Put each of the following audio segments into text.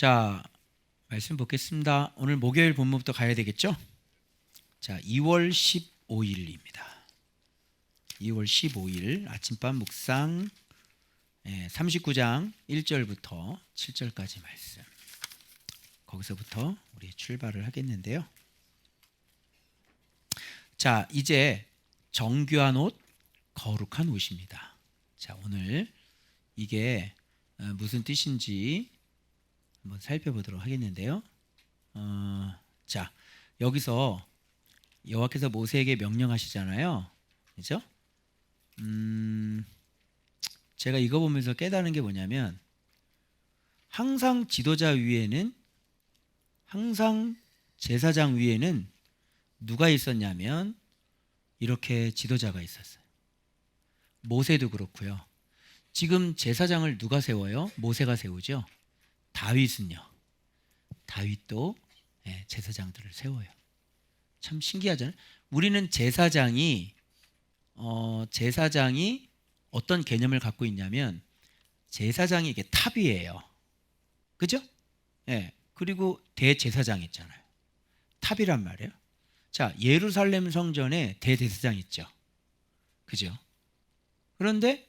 자, 말씀 보겠습니다. 오늘 목요일 본문부터 가야 되겠죠? 자, 2월 15일입니다. 2월 15일 아침밥 묵상 39장 1절부터 7절까지 말씀. 거기서부터 우리 출발을 하겠는데요. 자, 이제 정교한 옷, 거룩한 옷입니다. 자, 오늘 이게 무슨 뜻인지 한번 살펴보도록 하겠는데요. 자, 여기서 여호와께서 모세에게 명령하시잖아요. 그렇죠? 제가 이거 보면서 깨달은 게 뭐냐면 항상 지도자 위에는, 항상 제사장 위에는 누가 있었냐면 이렇게 지도자가 있었어요. 모세도 그렇고요. 지금 제사장을 누가 세워요? 모세가 세우죠. 다윗은요. 다윗도 제사장들을 세워요. 참 신기하잖아요. 우리는 제사장이 어떤 개념을 갖고 있냐면 제사장이 이게 탑이에요. 그죠? 그리고 대제사장 있잖아요. 탑이란 말이에요. 자, 예루살렘 성전에 대제사장 있죠. 그죠? 그런데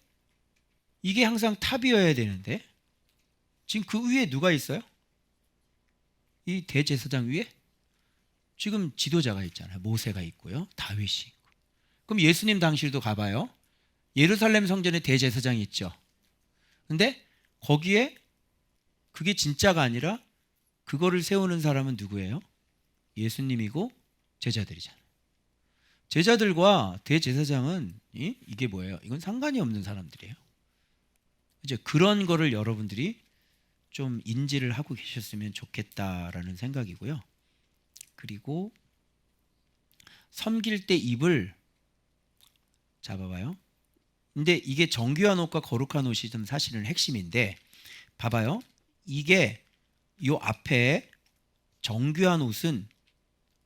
이게 항상 탑이어야 되는데 지금 그 위에 누가 있어요? 이 대제사장 위에 지금 지도자가 있잖아요. 모세가 있고요. 다윗이 있고. 그럼 예수님 당시도 가봐요. 예루살렘 성전에 대제사장이 있죠. 근데 거기에 그게 진짜가 아니라 그거를 세우는 사람은 누구예요? 예수님이고 제자들이잖아요. 제자들과 대제사장은 이게 뭐예요? 이건 상관이 없는 사람들이에요. 이제 그런 거를 여러분들이 좀 인지를 하고 계셨으면 좋겠다라는 생각이고요. 그리고 섬길 때 입을 잡아봐요. 근데 이게 정교한 옷과 거룩한 옷이 좀 사실은 핵심인데 봐봐요. 이게 요 앞에 정교한 옷은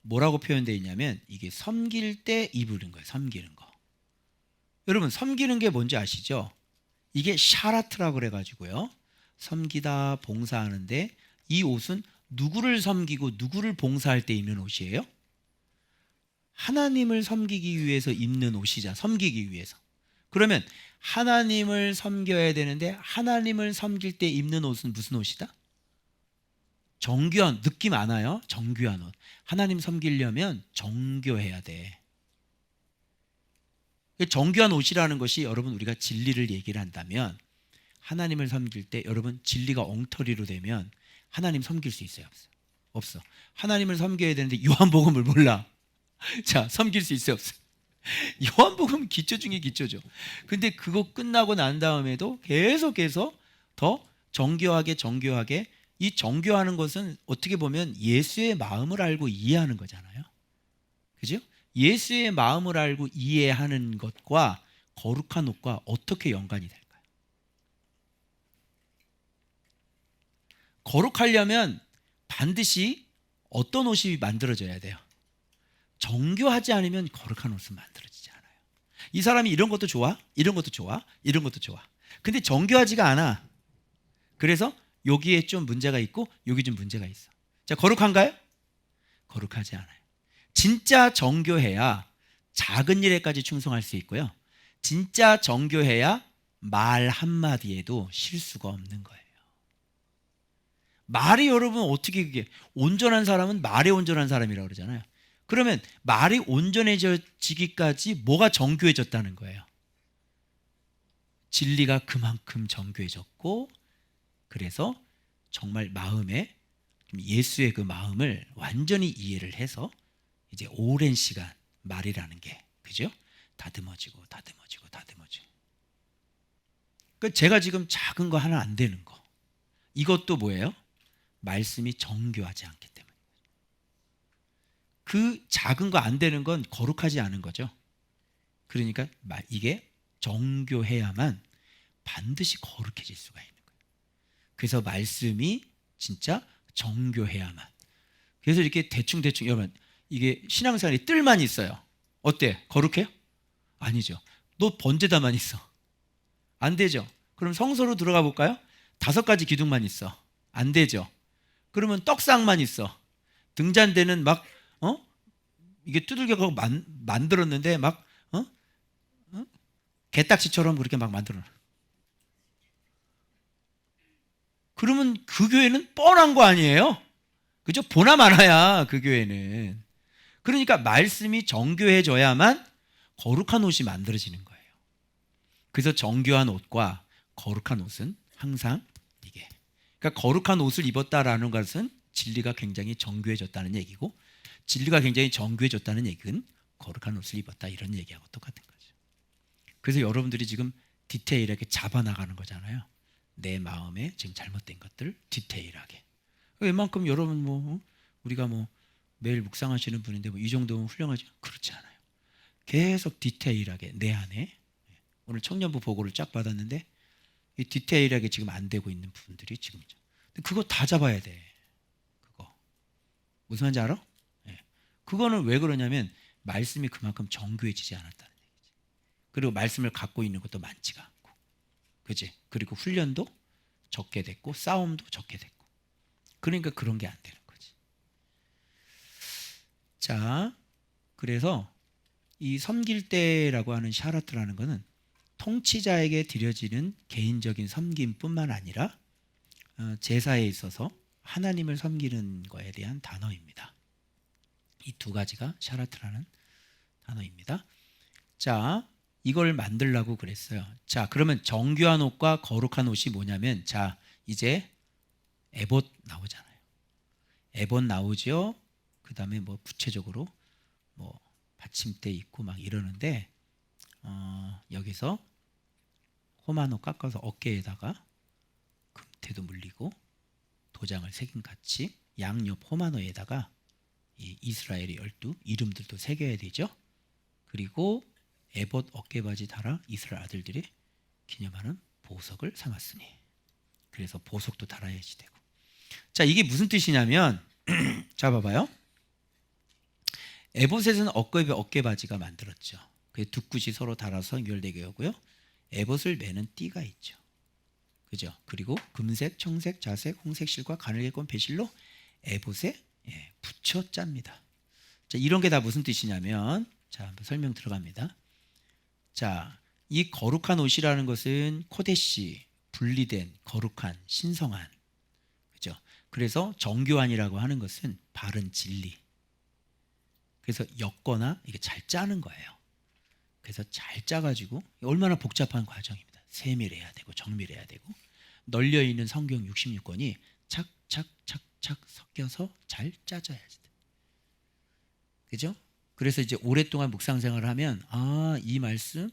뭐라고 표현되어 있냐면 이게 섬길 때 입으는 거예요. 섬기는 거. 여러분 섬기는 게 뭔지 아시죠? 이게 샤라트라고 그래가지고요. 섬기다 봉사하는데 이 옷은 누구를 섬기고 누구를 봉사할 때 입는 옷이에요? 하나님을 섬기기 위해서 입는 옷이자 섬기기 위해서. 그러면 하나님을 섬겨야 되는데 하나님을 섬길 때 입는 옷은 무슨 옷이다? 정교한, 느낌 안 와요? 정교한 옷. 하나님 섬기려면 정교해야 돼. 정교한 옷이라는 것이 여러분 우리가 진리를 얘기를 한다면 하나님을 섬길 때 여러분 진리가 엉터리로 되면 하나님 섬길 수 있어요? 없어요? 없어. 하나님을 섬겨야 되는데 요한복음을 몰라. 자, 섬길 수 있어요? 없어요? 요한복음 기초 중에 기초죠. 근데 그거 끝나고 난 다음에도 계속해서 더 정교하게 이 정교하는 것은 어떻게 보면 예수의 마음을 알고 이해하는 거잖아요. 그죠? 예수의 마음을 알고 이해하는 것과 거룩한 옷과 어떻게 연관이 될까요? 거룩하려면 반드시 어떤 옷이 만들어져야 돼요? 정교하지 않으면 거룩한 옷은 만들어지지 않아요. 이 사람이 이런 것도 좋아, 이런 것도 좋아, 이런 것도 좋아. 근데 정교하지가 않아. 그래서 여기에 좀 문제가 있고 여기 좀 문제가 있어. 자, 거룩한가요? 거룩하지 않아요. 진짜 정교해야 작은 일에까지 충성할 수 있고요. 진짜 정교해야 말 한마디에도 실수가 없는 거예요. 말이 여러분 어떻게 그게 온전한 사람은 말에 온전한 사람이라고 그러잖아요. 그러면 말이 온전해지기까지 뭐가 정교해졌다는 거예요? 진리가 그만큼 정교해졌고 그래서 정말 마음에 예수의 그 마음을 완전히 이해를 해서 이제 오랜 시간 말이라는 게 그죠? 다듬어지고 그 제가 지금 작은 거 하나 안 되는 거 이것도 뭐예요? 말씀이 정교하지 않기 때문에. 그 작은 거 안 되는 건 거룩하지 않은 거죠. 그러니까 이게 정교해야만 반드시 거룩해질 수가 있는 거예요. 그래서 말씀이 진짜 정교해야만. 그래서 이렇게 대충 여러분 이게 신앙생활이 뜰만 있어요. 어때? 거룩해요? 아니죠. 너 번제다만 있어. 안 되죠. 그럼 성소로 들어가 볼까요? 5가지 기둥만 있어. 안 되죠. 그러면 떡상만 있어. 등잔대는 막 이게 두들겨 만들었는데 막 개딱지처럼 그렇게 막 만들어. 그러면 그 교회는 뻔한 거 아니에요? 그죠? 보나 마나야 그 교회는. 그러니까 말씀이 정교해져야만 거룩한 옷이 만들어지는 거예요. 그래서 정교한 옷과 거룩한 옷은 항상 이게. 그러니까 거룩한 옷을 입었다라는 것은 진리가 굉장히 정교해졌다는 얘기고, 진리가 굉장히 정교해졌다는 얘기는 거룩한 옷을 입었다 이런 얘기하고 똑같은 거죠. 그래서 여러분들이 지금 디테일하게 잡아나가는 거잖아요. 내 마음에 지금 잘못된 것들 디테일하게. 웬만큼 여러분 우리가 매일 묵상하시는 분인데 이 정도면 훌륭하지? 그렇지 않아요. 계속 디테일하게 내 안에. 오늘 청년부 보고를 쫙 받았는데 이 디테일하게 지금 안 되고 있는 부분들이 지금 있죠. 그거 다 잡아야 돼. 그거 무슨 말인지 알아? 네. 그거는 왜 그러냐면 말씀이 그만큼 정교해지지 않았다는 얘기지. 그리고 말씀을 갖고 있는 것도 많지가 않고, 그지? 그리고 훈련도 적게 됐고 싸움도 적게 됐고, 그러니까 그런 게 안 되는 거지. 자, 그래서 이 섬길 때라고 하는 샤라트라는 거는 통치자에게 드려지는 개인적인 섬김뿐만 아니라 제사에 있어서 하나님을 섬기는 거에 대한 단어입니다. 이 두 가지가 샤라트라는 단어입니다. 자, 이걸 만들라고 그랬어요. 자, 그러면 정교한 옷과 거룩한 옷이 뭐냐면, 자, 이제 에봇 나오잖아요. 에봇 나오죠. 그 다음에 구체적으로 받침대 있고 막 이러는데, 여기서 호마노 깎아서 어깨에다가 금태도 물리고 도장을 새긴 같이 양옆 호마노에다가 이 이스라엘의 12 이름들도 새겨야 되죠. 그리고 에봇 어깨바지 달아 이스라엘 아들들이 기념하는 보석을 삼았으니, 그래서 보석도 달아야지 되고. 자, 이게 무슨 뜻이냐면 자, 봐봐요. 에봇에서는 어깨바지가 만들었죠. 두 굿이 서로 달아서 연결되게 하고요. 에봇을 매는 띠가 있죠. 그죠? 그리고 금색, 청색, 자색, 홍색 실과 가늘게꼰 배실로 에봇에 붙여 짭니다. 자, 이런 게 다 무슨 뜻이냐면, 자, 한번 설명 들어갑니다. 자, 이 거룩한 옷이라는 것은 코데시, 분리된, 거룩한, 신성한, 그죠? 그래서 정교한이라고 하는 것은 바른 진리. 그래서 엮거나 이게 잘 짜는 거예요. 그래서 잘 짜가지고, 얼마나 복잡한 과정입니다. 세밀해야 되고 정밀해야 되고, 널려 있는 성경 66권이 착착착착 섞여서 잘 짜져야지 돼. 그죠? 그래서 이제 오랫동안 묵상 생활을 하면 이 말씀,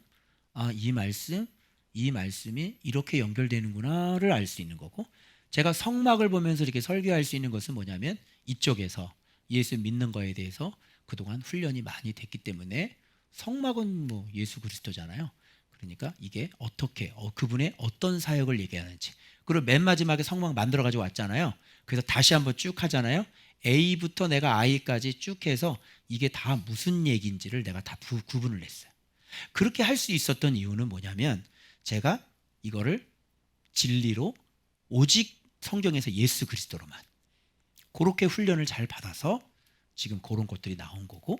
이 말씀이 이렇게 연결되는구나를 알 수 있는 거고, 제가 성막을 보면서 이렇게 설교할 수 있는 것은 뭐냐면 이쪽에서 예수 믿는 거에 대해서 그동안 훈련이 많이 됐기 때문에, 성막은 예수 그리스도잖아요. 그러니까 이게 어떻게 그분의 어떤 사역을 얘기하는지, 그리고 맨 마지막에 성막 만들어 가지고 왔잖아요. 그래서 다시 한번 쭉 하잖아요. A부터 내가 I까지 쭉 해서 이게 다 무슨 얘기인지를 내가 다 구분을 했어요. 그렇게 할 수 있었던 이유는 뭐냐면, 제가 이거를 진리로 오직 성경에서 예수 그리스도로만 그렇게 훈련을 잘 받아서 지금 그런 것들이 나온 거고,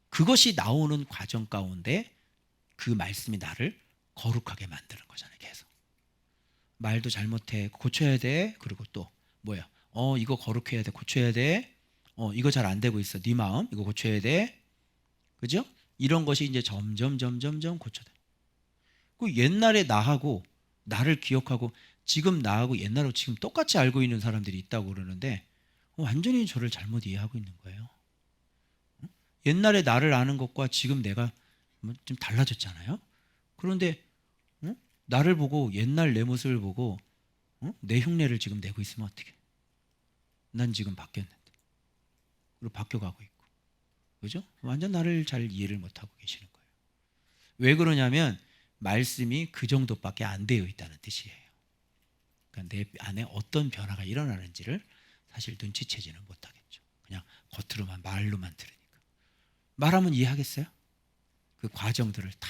그것이 나오는 과정 가운데 그 말씀이 나를 거룩하게 만드는 거잖아요. 계속 말도 잘못해 고쳐야 돼. 그리고 또 뭐야? 이거 거룩해야 돼. 고쳐야 돼. 이거 잘 안 되고 있어. 네 마음 이거 고쳐야 돼. 그죠? 이런 것이 이제 점점 고쳐져. 그 옛날에 나하고 나를 기억하고 지금 나하고 옛날하고 지금 똑같이 알고 있는 사람들이 있다고 그러는데 완전히 저를 잘못 이해하고 있는 거예요. 옛날에 나를 아는 것과 지금 내가 좀 달라졌잖아요. 그런데 나를 보고 옛날 내 모습을 보고 내 흉내를 지금 내고 있으면 어떡해? 난 지금 바뀌었는데, 그리고 바뀌어가고 있고, 그죠? 완전 나를 잘 이해를 못하고 계시는 거예요. 왜 그러냐면 말씀이 그 정도밖에 안 되어 있다는 뜻이에요. 그러니까 내 안에 어떤 변화가 일어나는지를 사실 눈치채지는 못하겠죠. 그냥 겉으로만 말로만 들으니까. 말하면 이해하겠어요? 그 과정들을 다,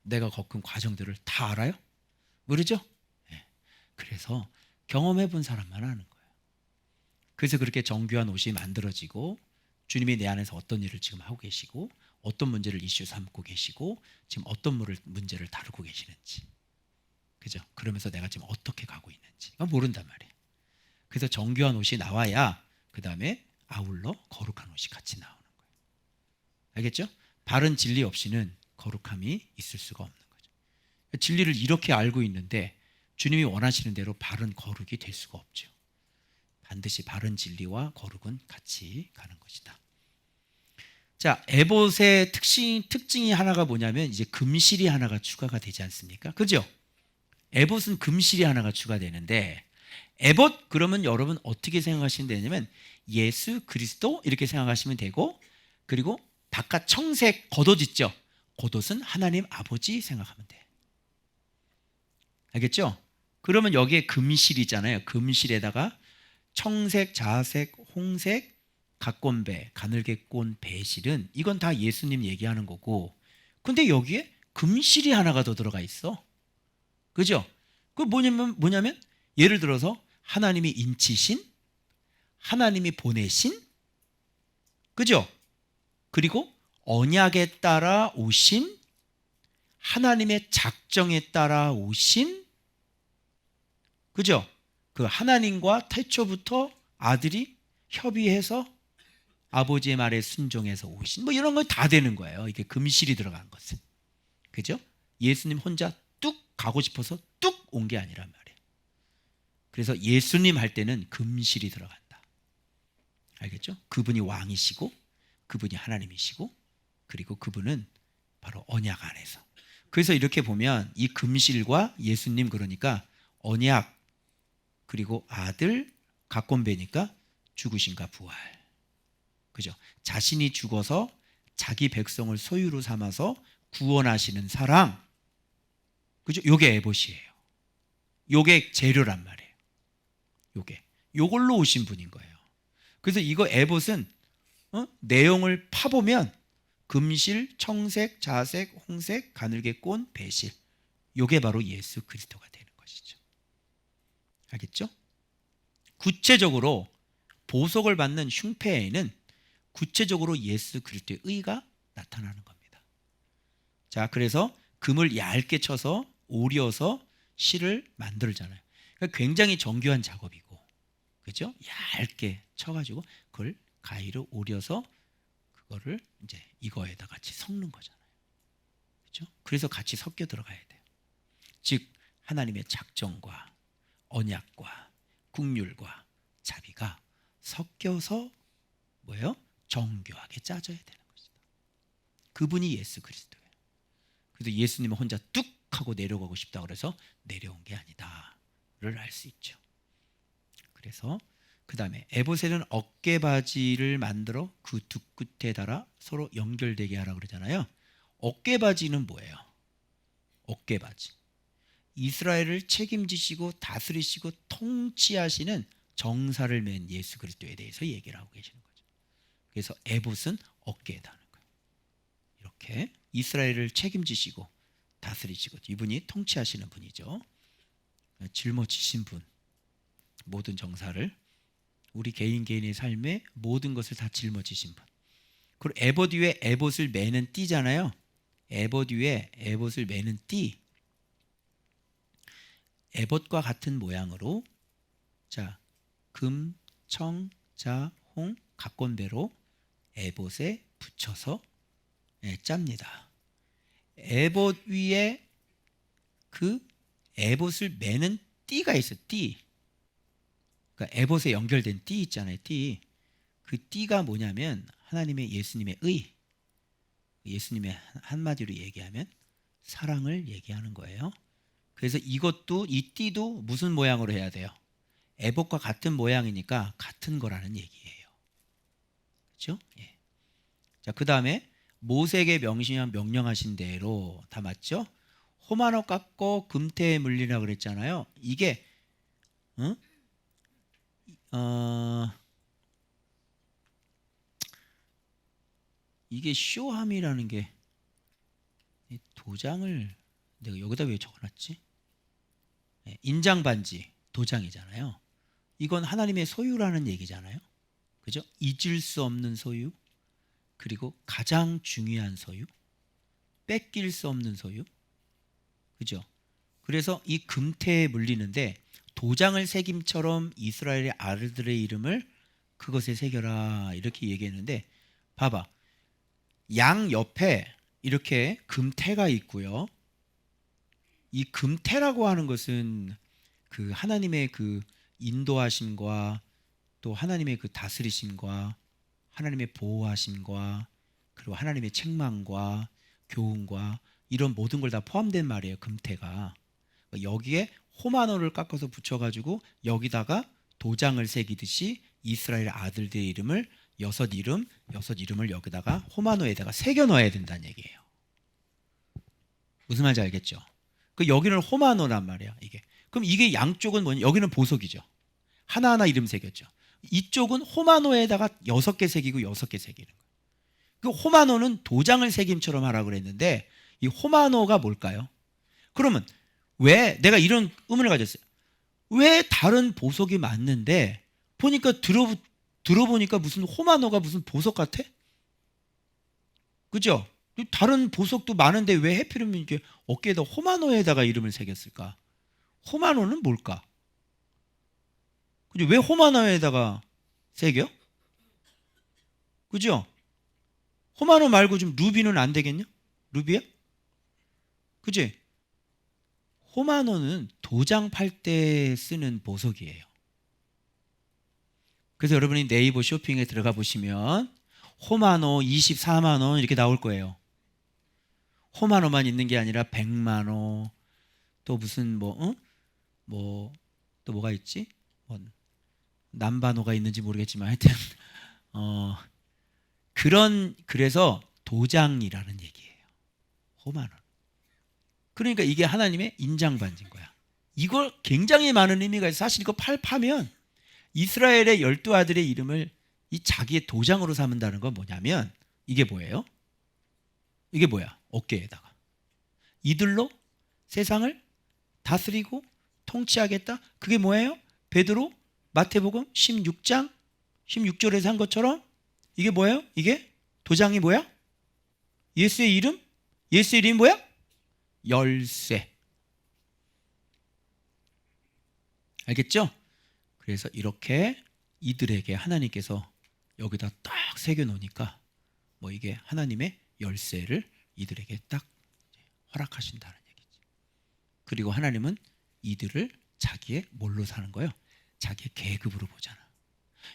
내가 겪은 과정들을 다 알아요? 모르죠? 네. 그래서 경험해 본 사람만 아는 거예요. 그래서 그렇게 정교한 옷이 만들어지고 주님이 내 안에서 어떤 일을 지금 하고 계시고 어떤 문제를 이슈 삼고 계시고 지금 어떤 문제를 다루고 계시는지, 그죠? 그러면서 내가 지금 어떻게 가고 있는지 모른단 말이에요. 그래서 정교한 옷이 나와야 그 다음에 아울러 거룩한 옷이 같이 나오는 거예요. 알겠죠? 바른 진리 없이는 거룩함이 있을 수가 없는 거죠. 진리를 이렇게 알고 있는데 주님이 원하시는 대로 바른 거룩이 될 수가 없죠. 반드시 바른 진리와 거룩은 같이 가는 것이다. 자, 에봇의 특징이 하나가 뭐냐면 이제 금실이 하나가 추가가 되지 않습니까? 그죠? 에봇은 금실이 하나가 추가되는데, 에봇 그러면 여러분 어떻게 생각하시면 되냐면 예수 그리스도 이렇게 생각하시면 되고, 그리고 바깥 청색 겉옷 있죠? 겉옷은 하나님 아버지 생각하면 돼. 알겠죠? 그러면 여기에 금실이잖아요. 금실에다가 청색, 자색, 홍색, 각건배, 가늘게 꼰 배실은 이건 다 예수님 얘기하는 거고, 근데 여기에 금실이 하나가 더 들어가 있어. 그죠? 그 뭐냐면 예를 들어서 하나님이 인치신, 하나님이 보내신, 그죠? 그리고 언약에 따라 오신, 하나님의 작정에 따라 오신, 그죠? 그 하나님과 태초부터 아들이 협의해서 아버지의 말에 순종해서 오신, 뭐 이런 거 다 되는 거예요. 이게 금실이 들어간 것은. 그죠? 예수님 혼자 뚝 가고 싶어서 뚝 온 게 아니란 말이에요. 그래서 예수님 할 때는 금실이 들어간다. 알겠죠? 그분이 왕이시고 그분이 하나님이시고 그리고 그분은 바로 언약 안에서. 그래서 이렇게 보면 이 금실과 예수님, 그러니까 언약 그리고 아들 각건배니까 죽으신가 부활. 그죠? 자신이 죽어서 자기 백성을 소유로 삼아서 구원하시는 사랑. 그죠? 요게 에봇이에요. 요게 재료란 말이에요. 요걸로 오신 분인 거예요. 그래서 이거 에봇은 내용을 파보면 금실, 청색, 자색, 홍색, 가늘게 꼰 배실. 요게 바로 예수 그리스도가 되는 것이죠. 알겠죠? 구체적으로 보석을 받는 흉패에는 구체적으로 예수 그리스도의 의가 나타나는 겁니다. 자, 그래서 금을 얇게 쳐서 오려서 실을 만들잖아요. 그러니까 굉장히 정교한 작업이고, 그죠? 얇게 쳐가지고 그걸 가위로 오려서 그거를 이제 이거에다 같이 섞는 거잖아요. 그죠? 그래서 같이 섞여 들어가야 돼요. 즉 하나님의 작정과 언약과 국률과 자비가 섞여서 뭐예요? 정교하게 짜져야 되는 것이다. 그분이 예수 그리스도예요. 그래서 예수님은 혼자 뚝 하고 내려가고 싶다 그래서 내려온 게 아니다를 알 수 있죠. 그래서 그 다음에 에봇에는 어깨바지를 만들어 그 두 끝에 달아 서로 연결되게 하라 그러잖아요. 어깨바지는 뭐예요? 어깨바지, 이스라엘을 책임지시고 다스리시고 통치하시는 정사를 맨 예수 그리스도에 대해서 얘기를 하고 계시는 거죠. 그래서 에봇은 어깨에 다는 거예요. 이렇게 이스라엘을 책임지시고 다스리시고 이분이 통치하시는 분이죠. 짊어지신 분, 모든 정사를, 우리 개인의 삶에 모든 것을 다 짊어지신 분. 그리고 에봇 위에 에봇을 매는 띠잖아요. 에봇 위에 에봇을 매는 띠, 에봇과 같은 모양으로 자 금, 청, 자, 홍, 각건배로 에봇에 붙여서 짭니다. 에봇 위에 그 에봇을 매는 띠가 있어요. 띠. 그러니까 에봇에 연결된 띠 있잖아요. 띠. 그 띠가 뭐냐면 하나님의 예수님의 의. 예수님의 한마디로 얘기하면 사랑을 얘기하는 거예요. 그래서 이것도 이 띠도 무슨 모양으로 해야 돼요? 에봇과 같은 모양이니까 같은 거라는 얘기예요. 그렇죠? 예. 자, 그 다음에 모세에게 명령하신 대로 다 맞죠? 호마노 깎고 금태에 물리라 그랬잖아요. 이게 이게 쇼함이라는 게 도장을 내가 여기다 왜 적어놨지? 인장 반지 도장이잖아요. 이건 하나님의 소유라는 얘기잖아요. 그죠? 잊을 수 없는 소유, 그리고 가장 중요한 소유, 뺏길 수 없는 소유. 그죠? 그래서 이 금태에 물리는데 도장을 새김처럼 이스라엘의 아들들의 이름을 그것에 새겨라 이렇게 얘기했는데, 봐봐. 양 옆에 이렇게 금태가 있고요. 이 금태라고 하는 것은 그 하나님의 그 인도하심과 또 하나님의 그 다스리심과 하나님의 보호하심과 그리고 하나님의 책망과 교훈과 이런 모든 걸 다 포함된 말이에요. 금태가. 여기에 호마노를 깎아서 붙여가지고 여기다가 도장을 새기듯이 이스라엘 아들들의 이름을 여섯 이름을 여기다가 호마노에다가 새겨 넣어야 된다는 얘기예요. 무슨 말인지 알겠죠? 그 여기는 호마노란 말이야. 이게. 그럼 이게 양쪽은 뭐냐? 여기는 보석이죠. 하나하나 이름 새겼죠. 이쪽은 호마노에다가 6개 새기고 6개 새기는 거예요. 그 호마노는 도장을 새김처럼 하라고 그랬는데 이 호마노가 뭘까요? 그러면 왜 내가 이런 의문을 가졌어요. 왜 다른 보석이 맞는데 보니까 들어보니까 무슨 호마노가 무슨 보석 같아? 그죠? 다른 보석도 많은데 왜 해필이면 이렇게 어깨에다 호마노에다가 이름을 새겼을까? 호마노는 뭘까? 그죠? 왜 호마노에다가 새겨? 그죠? 호마노 말고 좀 루비는 안 되겠냐? 루비야? 그지? 호마노는 도장 팔 때 쓰는 보석이에요. 그래서 여러분이 네이버 쇼핑에 들어가 보시면 호마노 24만 원 이렇게 나올 거예요. 호마노만 있는 게 아니라 100만 원, 또 무슨 또 뭐가 있지? 남바노가 있는지 모르겠지만 하여튼 그래서 도장이라는 얘기예요. 호마노. 그러니까 이게 하나님의 인장반지인 거야. 이걸 굉장히 많은 의미가 있어. 사실 이거 파면 이스라엘의 12아들의 이름을 이 자기의 도장으로 삼는다는 건 뭐냐면 이게 뭐예요? 이게 뭐야? 어깨에다가 이들로 세상을 다스리고 통치하겠다. 그게 뭐예요? 베드로 마태복음 16장 16절에서 한 것처럼 이게 뭐예요? 이게 도장이 뭐야? 예수의 이름? 예수의 이름이 뭐야? 열쇠. 알겠죠? 그래서 이렇게 이들에게 하나님께서 여기다 딱 새겨 놓으니까 이게 하나님의 열쇠를 이들에게 딱 허락하신다는 얘기지. 그리고 하나님은 이들을 자기의 뭘로 사는 거예요? 자기의 계급으로 보잖아.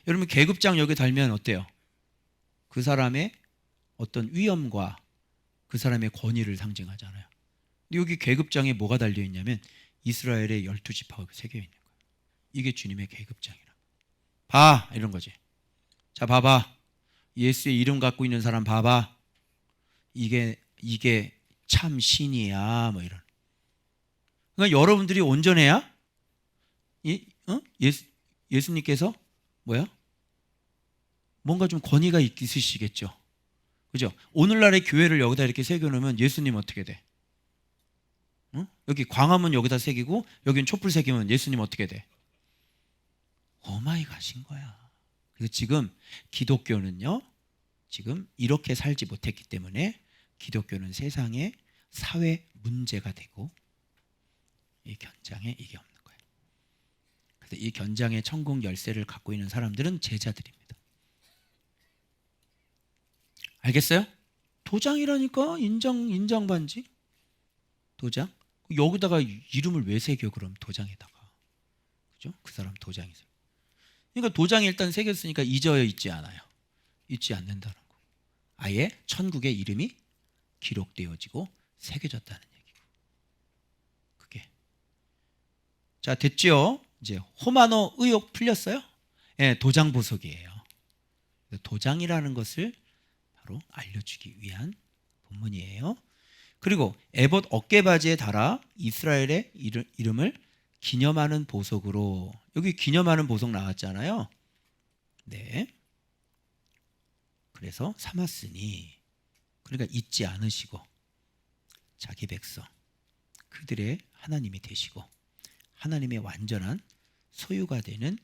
여러분 계급장 여기 달면 어때요? 그 사람의 어떤 위엄과 그 사람의 권위를 상징하잖아요. 근데 여기 계급장에 뭐가 달려 있냐면 이스라엘의 12지파가 새겨 있는 거예요. 이게 주님의 계급장이라. 봐 이런 거지. 자 봐봐. 예수의 이름 갖고 있는 사람 봐봐. 이게 참 신이야 이런. 그러니까 여러분들이 온전해야 예수님께서 뭔가 좀 권위가 있으시겠죠. 그죠? 오늘날의 교회를 여기다 이렇게 새겨놓으면 예수님 어떻게 돼? 여기 광화문 여기다 새기고 여기는 촛불 새기면 예수님 어떻게 돼? 오마이갓인 거야. 그래서 지금 기독교는요, 지금 이렇게 살지 못했기 때문에 기독교는 세상의 사회 문제가 되고 이 견장에 이게 없는 거예요. 그래서 이 견장의 천국 열쇠를 갖고 있는 사람들은 제자들입니다. 알겠어요? 도장이라니까. 인장 반지. 도장. 여기다가 이름을 왜 새겨 그럼 도장에다가. 그죠? 그 사람 도장이 새겨. 그러니까 도장에 일단 새겼으니까 잊어 있지 않아요. 잊지 않는다는 거. 아예 천국의 이름이 기록되어지고 새겨졌다는 얘기고. 그게. 자, 됐죠? 이제 호마노 의혹 풀렸어요? 예, 도장 보석이에요. 도장이라는 것을 바로 알려주기 위한 본문이에요. 그리고 에봇 어깨바지에 달아 이스라엘의 이름을 기념하는 보석으로. 여기 기념하는 보석 나왔잖아요. 네. 그래서 삼았으니, 그러니까 잊지 않으시고 자기 백성 그들의 하나님이 되시고 하나님의 완전한 소유가 되는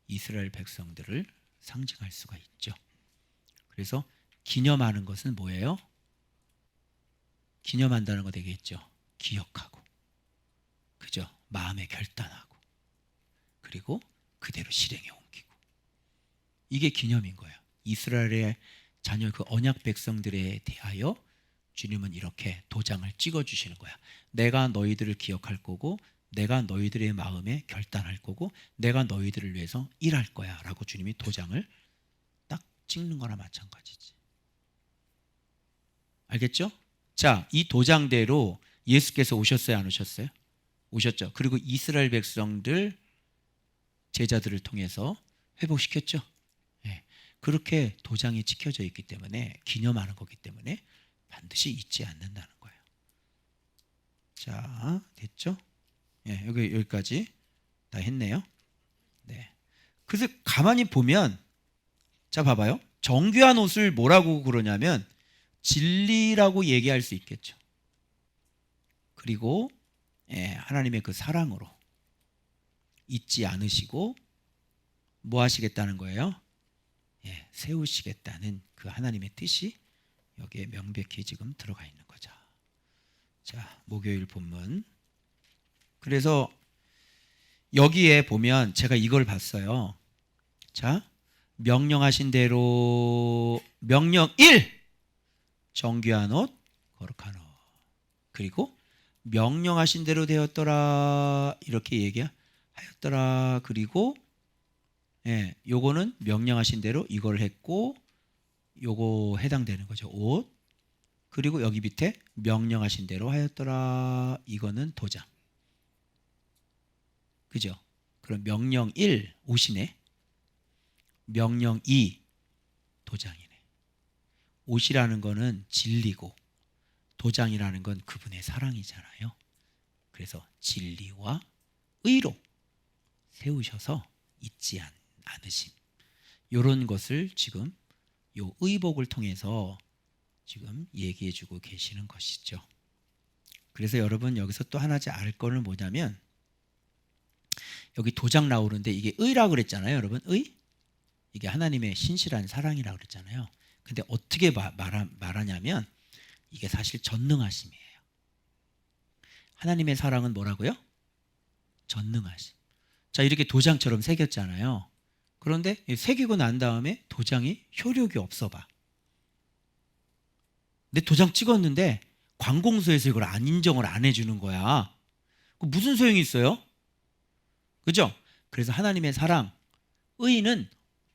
이스라엘 백성들을 상징할 수가 있죠. 그래서 기념하는 것은 뭐예요? 기념한다는 거 되겠죠. 기억하고, 그죠? 마음에 결단하고, 그리고 그대로 실행에 옮기고. 이게 기념인 거예요. 이스라엘의 자녀 그 언약 백성들에 대하여 주님은 이렇게 도장을 찍어주시는 거야. 내가 너희들을 기억할 거고, 내가 너희들의 마음에 결단할 거고, 내가 너희들을 위해서 일할 거야 라고 주님이 도장을 딱 찍는 거나 마찬가지지. 알겠죠? 자, 이 도장대로 예수께서 오셨어요, 안 오셨어요? 오셨죠. 그리고 이스라엘 백성들 제자들을 통해서 회복시켰죠. 네. 그렇게 도장이 찍혀져 있기 때문에, 기념하는 거기 때문에 반드시 잊지 않는다는 거예요. 자, 됐죠? 네, 여기까지 다 했네요. 네. 그래서 가만히 보면, 자 봐봐요. 정결한 옷을 뭐라고 그러냐면 진리라고 얘기할 수 있겠죠. 그리고 하나님의 그 사랑으로 잊지 않으시고 뭐 하시겠다는 거예요? 세우시겠다는 그 하나님의 뜻이 여기에 명백히 지금 들어가 있는 거죠. 자, 목요일 본문. 그래서 여기에 보면 제가 이걸 봤어요. 자, 명령하신 대로 명령 1! 정귀한 옷, 거룩한 옷. 그리고 명령하신 대로 되었더라 이렇게 얘기하였더라. 그리고 요거는 명령하신 대로 이걸 했고 요거 해당되는 거죠. 옷. 그리고 여기 밑에 명령하신 대로 하였더라. 이거는 도장. 그죠? 그럼 명령 1 옷이네. 명령 2 도장이네. 옷이라는 거는 진리고 도장이라는 건 그분의 사랑이잖아요. 그래서 진리와 의로 세우셔서 잊지 않으신 이런 것을 지금 요 의복을 통해서 지금 얘기해 주고 계시는 것이죠. 그래서 여러분 여기서 또 하나 알 거는 뭐냐면 여기 도장 나오는데 이게 의라고 그랬잖아요. 여러분 의? 이게 하나님의 신실한 사랑이라고 그랬잖아요. 근데 어떻게 말하냐면 이게 사실 전능하심이에요. 하나님의 사랑은 뭐라고요? 전능하심. 자, 이렇게 도장처럼 새겼잖아요. 그런데 새기고 난 다음에 도장이 효력이 없어 봐. 내 도장 찍었는데 관공서에서 이걸 인정을 안 해주는 거야. 무슨 소용이 있어요? 그죠? 그래서 하나님의 사랑, 의는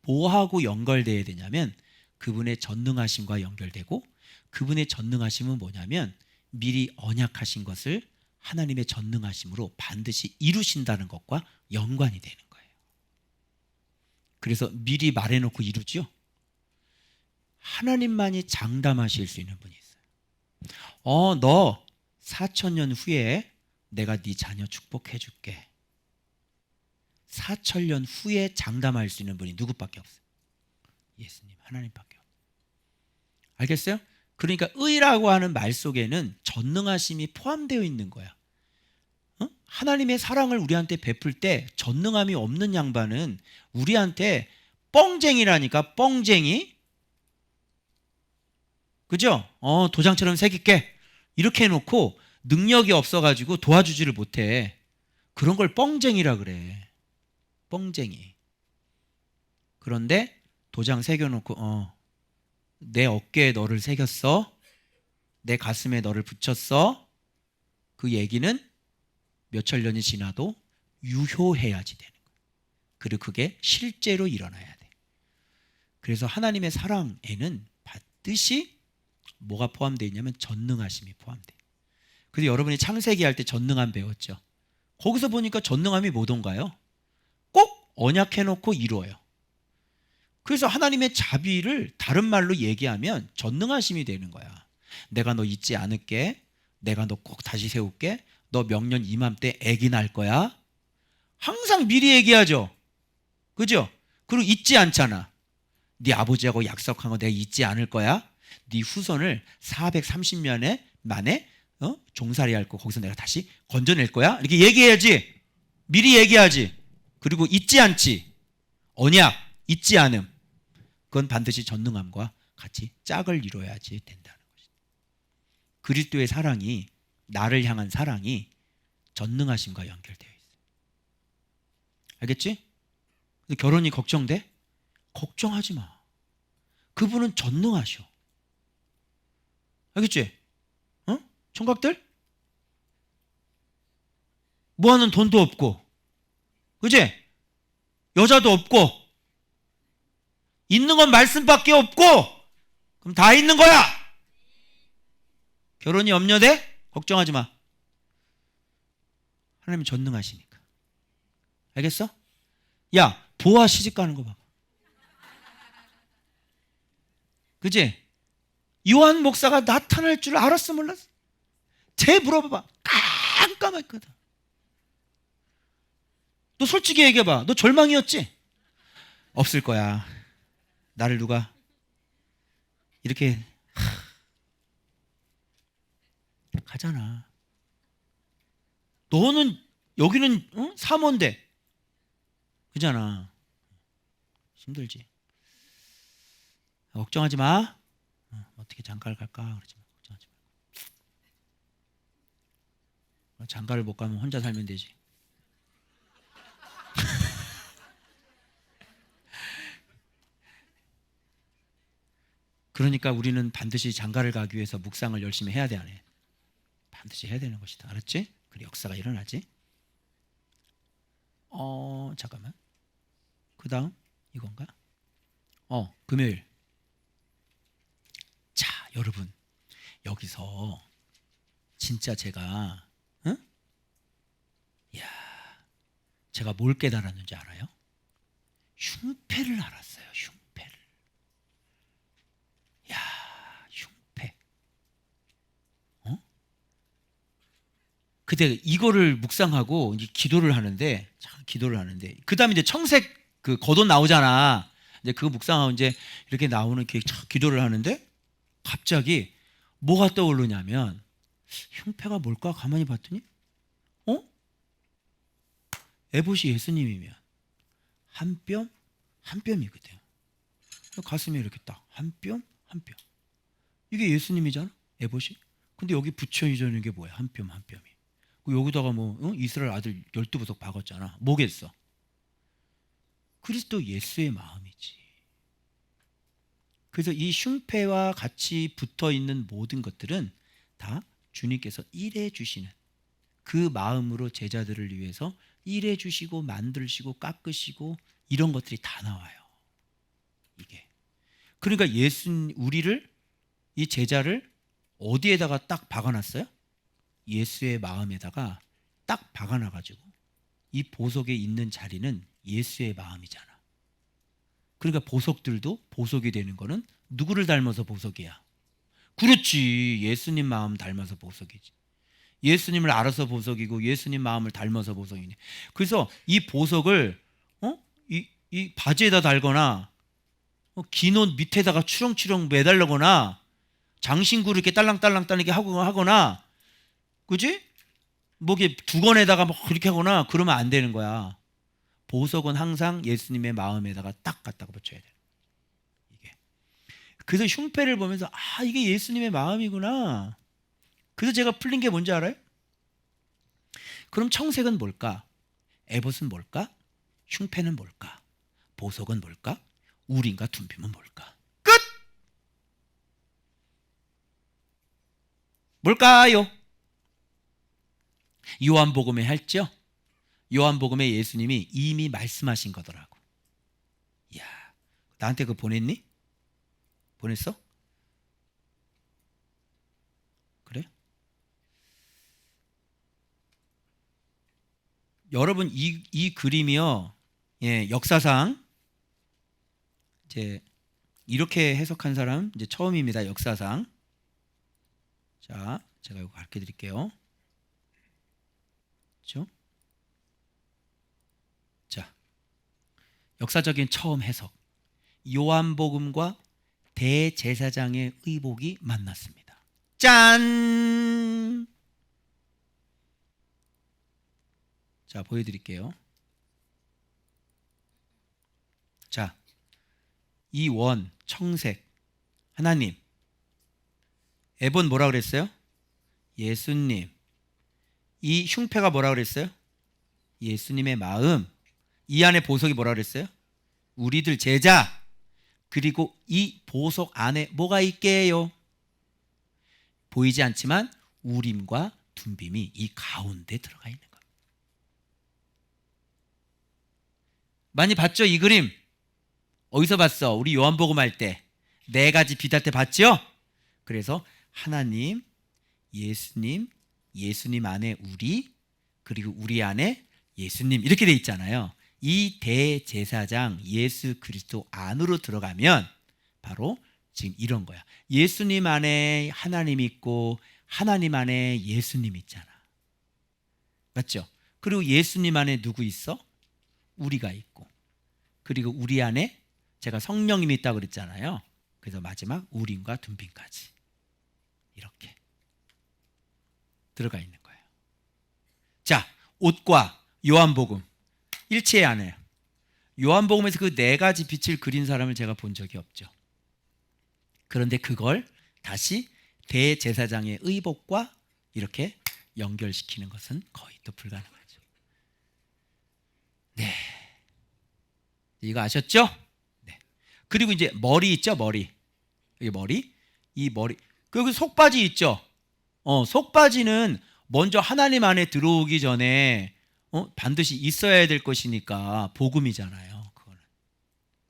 뭐하고 연결되어야 되냐면 그분의 전능하심과 연결되고, 그분의 전능하심은 뭐냐면 미리 언약하신 것을 하나님의 전능하심으로 반드시 이루신다는 것과 연관이 되는 거예요. 그래서 미리 말해놓고 이루죠. 하나님만이 장담하실 수 있는 분이 있어요. 너 4,000년 후에 내가 네 자녀 축복해 줄게. 4,000년 후에 장담할 수 있는 분이 누구밖에 없어요? 예수님, 하나님밖에 없어요. 알겠어요? 그러니까 의라고 하는 말 속에는 전능하심이 포함되어 있는 거야. 하나님의 사랑을 우리한테 베풀 때 전능함이 없는 양반은 우리한테 뻥쟁이라니까. 뻥쟁이. 그죠? 도장처럼 새길게 이렇게 해놓고 능력이 없어가지고 도와주지를 못해. 그런 걸 뻥쟁이라 그래. 뻥쟁이. 그런데 도장 새겨놓고 내 어깨에 너를 새겼어, 내 가슴에 너를 붙였어. 그 얘기는 몇천 년이 지나도 유효해야지 되는 거예요. 그리고 그게 실제로 일어나야 돼. 그래서 하나님의 사랑에는 반드시 뭐가 포함되어 있냐면 전능하심이 포함돼요. 그래서 여러분이 창세기 할 때 전능함 배웠죠. 거기서 보니까 전능함이 뭐던가요? 꼭 언약해놓고 이루어요. 그래서 하나님의 자비를 다른 말로 얘기하면 전능하심이 되는 거야. 내가 너 잊지 않을게. 내가 너 꼭 다시 세울게. 너 명년 이맘때 아기 낳을 거야. 항상 미리 얘기하죠. 그죠? 그리고 잊지 않잖아. 네 아버지하고 약속한 거 내가 잊지 않을 거야. 네 후손을 430년 만에 종살이 할 거 거기서 내가 다시 건져낼 거야. 이렇게 얘기해야지. 미리 얘기하지. 그리고 잊지 않지. 언약, 잊지 않음. 그건 반드시 전능함과 같이 짝을 이뤄야지 된다는 것이다. 그리스도의 사랑이, 나를 향한 사랑이 전능하심과 연결되어 있어요. 알겠지? 근데 결혼이 걱정돼? 걱정하지 마. 그분은 전능하셔. 알겠지? 어? 총각들? 뭐하는 돈도 없고, 그지? 여자도 없고, 있는 건 말씀밖에 없고, 그럼 다 있는 거야. 결혼이 염려돼? 걱정하지 마. 하나님이 전능하시니까. 알겠어? 야, 보아 시집 가는 거 봐봐. 그지? 요한 목사가 나타날 줄 알았어, 몰랐어? 쟤 물어봐봐. 깜깜했거든. 너 솔직히 얘기해봐. 너 절망이었지? 없을 거야. 나를 누가 이렇게 가잖아. 너는 여기는 사모인데, 그잖아. 힘들지. 걱정하지 마. 어떻게 장가를 갈까 그러지 마. 걱정하지 마. 장가를 못 가면 혼자 살면 되지. 그러니까 우리는 반드시 장가를 가기 위해서 묵상을 열심히 해야 돼, 안 해? 반드시 해야 되는 것이다. 알았지? 그래, 역사가 일어나지. 잠깐만. 그 다음 이건가? 금요일. 자, 여러분, 여기서 진짜 제가 제가 뭘 깨달았는지 알아요? 흉패를 알았어요. 흉패를. 야, 흉패. 그때 이거를 묵상하고 이제 기도를 하는데, 그 다음에 이제 청색 그 겉옷 나오잖아. 이제 그거 묵상하고 이제 이렇게 나오는 기도를 하는데, 갑자기 뭐가 떠오르냐면, 흉패가 뭘까? 가만히 봤더니, 에봇이 예수님이면 한 뼘이거든. 가슴에 이렇게 딱 한 뼘. 이게 예수님이잖아, 에봇이. 근데 여기 붙여 있는 게 뭐야? 한 뼘이. 여기다가 이스라엘 아들 12부석 박았잖아. 뭐겠어? 그리스도 예수의 마음이지. 그래서 이 흉패와 같이 붙어 있는 모든 것들은 다 주님께서 일해 주시는 그 마음으로 제자들을 위해서 일해 주시고 만드시고 깎으시고 이런 것들이 다 나와요. 이게. 그러니까 우리를, 이 제자를 어디에다가 딱 박아놨어요? 예수의 마음에다가 딱 박아놔가지고 이 보석에 있는 자리는 예수의 마음이잖아. 그러니까 보석들도 보석이 되는 거는 누구를 닮아서 보석이야? 그렇지, 예수님 마음 닮아서 보석이지. 예수님을 알아서 보석이고 예수님 마음을 닮아서 보석이네. 그래서 이 보석을 이 바지에다 달거나 긴 옷 밑에다가 추렁추렁 매달거나 장신구를 이렇게 딸랑딸랑 따르게 하거나, 그지? 뭐게 두건에다가 막 그렇게 하거나 그러면 안 되는 거야. 보석은 항상 예수님의 마음에다가 딱 갖다가 붙여야 돼. 이게. 그래서 흉패를 보면서 이게 예수님의 마음이구나. 그래서 제가 풀린 게 뭔지 알아요? 그럼 청색은 뭘까? 에봇은 뭘까? 흉패는 뭘까? 보석은 뭘까? 우린과 둠빔은 뭘까? 끝! 뭘까요? 요한복음에 했죠? 요한복음에 예수님이 이미 말씀하신 거더라고. 이야, 나한테 그거 보냈니? 보냈어? 그래? 여러분, 이 그림이요, 역사상 이제 이렇게 해석한 사람 이제 처음입니다. 역사상. 자, 제가 이거 가르쳐 드릴게요. 그렇죠? 자, 역사적인 처음 해석. 요한복음과 대제사장의 의복이 만났습니다. 짠! 자, 보여드릴게요. 자, 이 원, 청색, 하나님. 에본 뭐라 그랬어요? 예수님. 이 흉패가 뭐라 그랬어요? 예수님의 마음. 이 안에 보석이 뭐라 그랬어요? 우리들 제자. 그리고 이 보석 안에 뭐가 있게요? 보이지 않지만 우림과 둠빔이 이 가운데 들어가 있는 겁니다. 많이 봤죠? 이 그림 어디서 봤어? 우리 요한복음 할 때 네 가지 빛할 때 봤죠? 그래서 하나님, 예수님, 예수님 안에 우리, 그리고 우리 안에 예수님 이렇게 돼 있잖아요. 이 대제사장 예수 그리스도 안으로 들어가면 바로 지금 이런 거야. 예수님 안에 하나님 있고 하나님 안에 예수님 있잖아. 맞죠? 그리고 예수님 안에 누구 있어? 우리가 있고, 그리고 우리 안에 제가 성령님이 있다고 그랬잖아요. 그래서 마지막 우림과 둠빔까지 이렇게 들어가 있는 거예요. 자, 옷과 요한복음 일치해 안 해요. 요한복음에서 그 네 가지 빛을 그린 사람을 제가 본 적이 없죠. 그런데 그걸 다시 대제사장의 의복과 이렇게 연결시키는 것은 거의 또 불가능하죠. 네, 이거 아셨죠? 네. 그리고 이제 머리 있죠, 머리. 여기 머리, 이 머리. 그리고 속바지 있죠. 속바지는 먼저 하나님 안에 들어오기 전에 반드시 있어야 될 것이니까 복음이잖아요. 그거는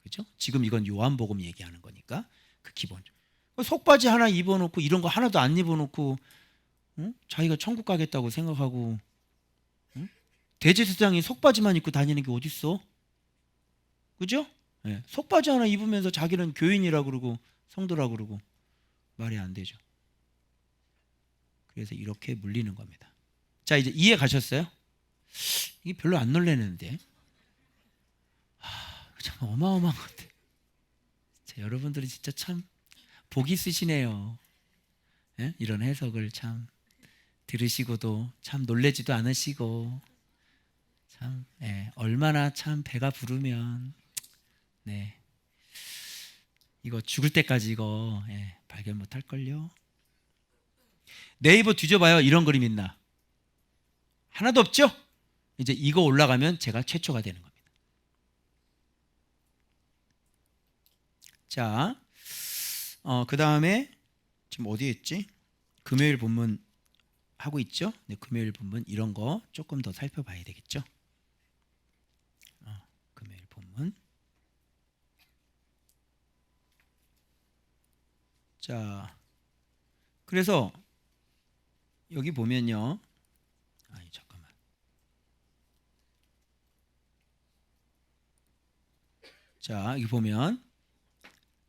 그죠? 지금 이건 요한복음 얘기하는 거니까 그 기본. 속바지 하나 입어놓고 이런 거 하나도 안 입어놓고 자기가 천국 가겠다고 생각하고 대제사장이 속바지만 입고 다니는 게 어딨어? 그죠? 네. 속바지 하나 입으면서 자기는 교인이라고 그러고 성도라고 그러고 말이 안 되죠. 그래서 이렇게 물리는 겁니다. 자, 이제 이해 가셨어요? 이게 별로 안 놀라는데 참 어마어마한 건데. 자, 여러분들이 진짜 참 복이 있으시네요. 예? 이런 해석을 참 들으시고도 참 놀래지도 않으시고 참 얼마나 참 배가 부르면 네 이거 죽을 때까지 이거 발견 못할걸요. 네이버 뒤져봐요. 이런 그림 있나? 하나도 없죠? 이제 이거 올라가면 제가 최초가 되는 겁니다. 자, 그 다음에 지금 어디에 있지? 금요일 본문 하고 있죠? 네, 금요일 본문 이런 거 조금 더 살펴봐야 되겠죠? 금요일 본문. 자, 그래서 여기 보면요. 아니 잠깐만. 자, 여기 보면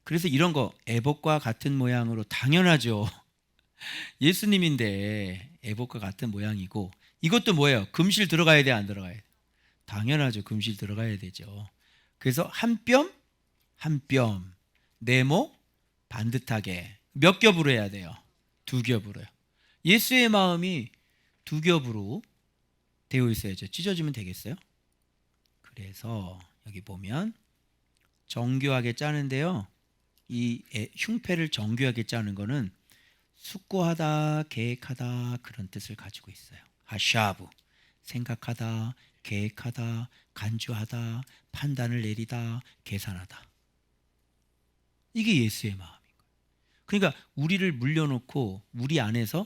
그래서 이런 거 에봇과 같은 모양으로 당연하죠. 예수님인데 에봇과 같은 모양이고 이것도 뭐예요? 금실 들어가야 돼, 안 들어가야 돼? 당연하죠. 금실 들어가야 되죠. 그래서 한 뼘, 한 뼘, 네모 반듯하게 몇 겹으로 해야 돼요? 두 겹으로요. 예수의 마음이 두 겹으로 되어 있어야죠. 찢어지면 되겠어요? 그래서 여기 보면 정교하게 짜는데요. 이 흉패를 정교하게 짜는 거는 숙고하다, 계획하다 그런 뜻을 가지고 있어요. 하샤브, 생각하다, 계획하다, 간주하다, 판단을 내리다, 계산하다. 이게 예수의 마음인 거예요. 그러니까 우리를 물려놓고 우리 안에서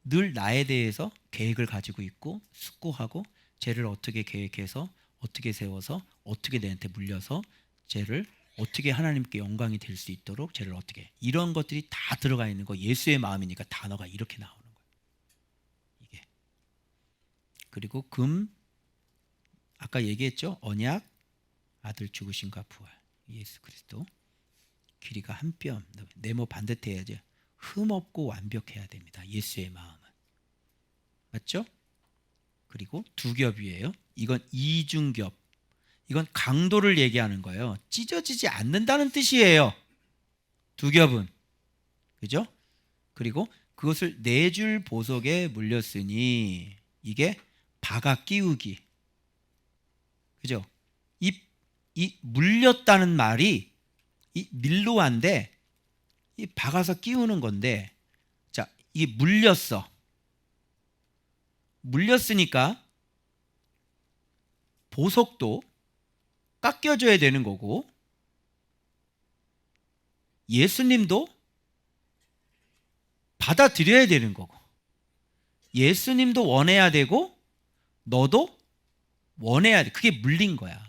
늘 나에 대해서 계획을 가지고 있고 숙고하고 쟤를 어떻게 계획해서 어떻게 세워서 어떻게 내한테 물려서 쟤를 어떻게 하나님께 영광이 될 수 있도록 쟤를 어떻게 이런 것들이 다 들어가 있는 거 예수의 마음이니까 단어가 이렇게 나오는 거예요. 이게 그리고 금 아까 얘기했죠. 언약 아들 죽으심과 부활 예수 그리스도 길이가 한 뼘 네모 반듯해야죠. 흠없고 완벽해야 됩니다. 예수의 마음은 맞죠? 그리고 두 겹이에요. 이건 이중겹. 이건 강도를 얘기하는 거예요. 찢어지지 않는다는 뜻이에요. 두 겹은. 그죠? 그리고 그것을 네 줄 보석에 물렸으니 이게 바가 끼우기. 그죠? 입 이 물렸다는 말이 이 밀로한데 이 박아서 끼우는 건데, 자, 이게 물렸어. 물렸으니까 보석도 깎여줘야 되는 거고, 예수님도 받아들여야 되는 거고, 예수님도 원해야 되고 너도 원해야 돼. 그게 물린 거야.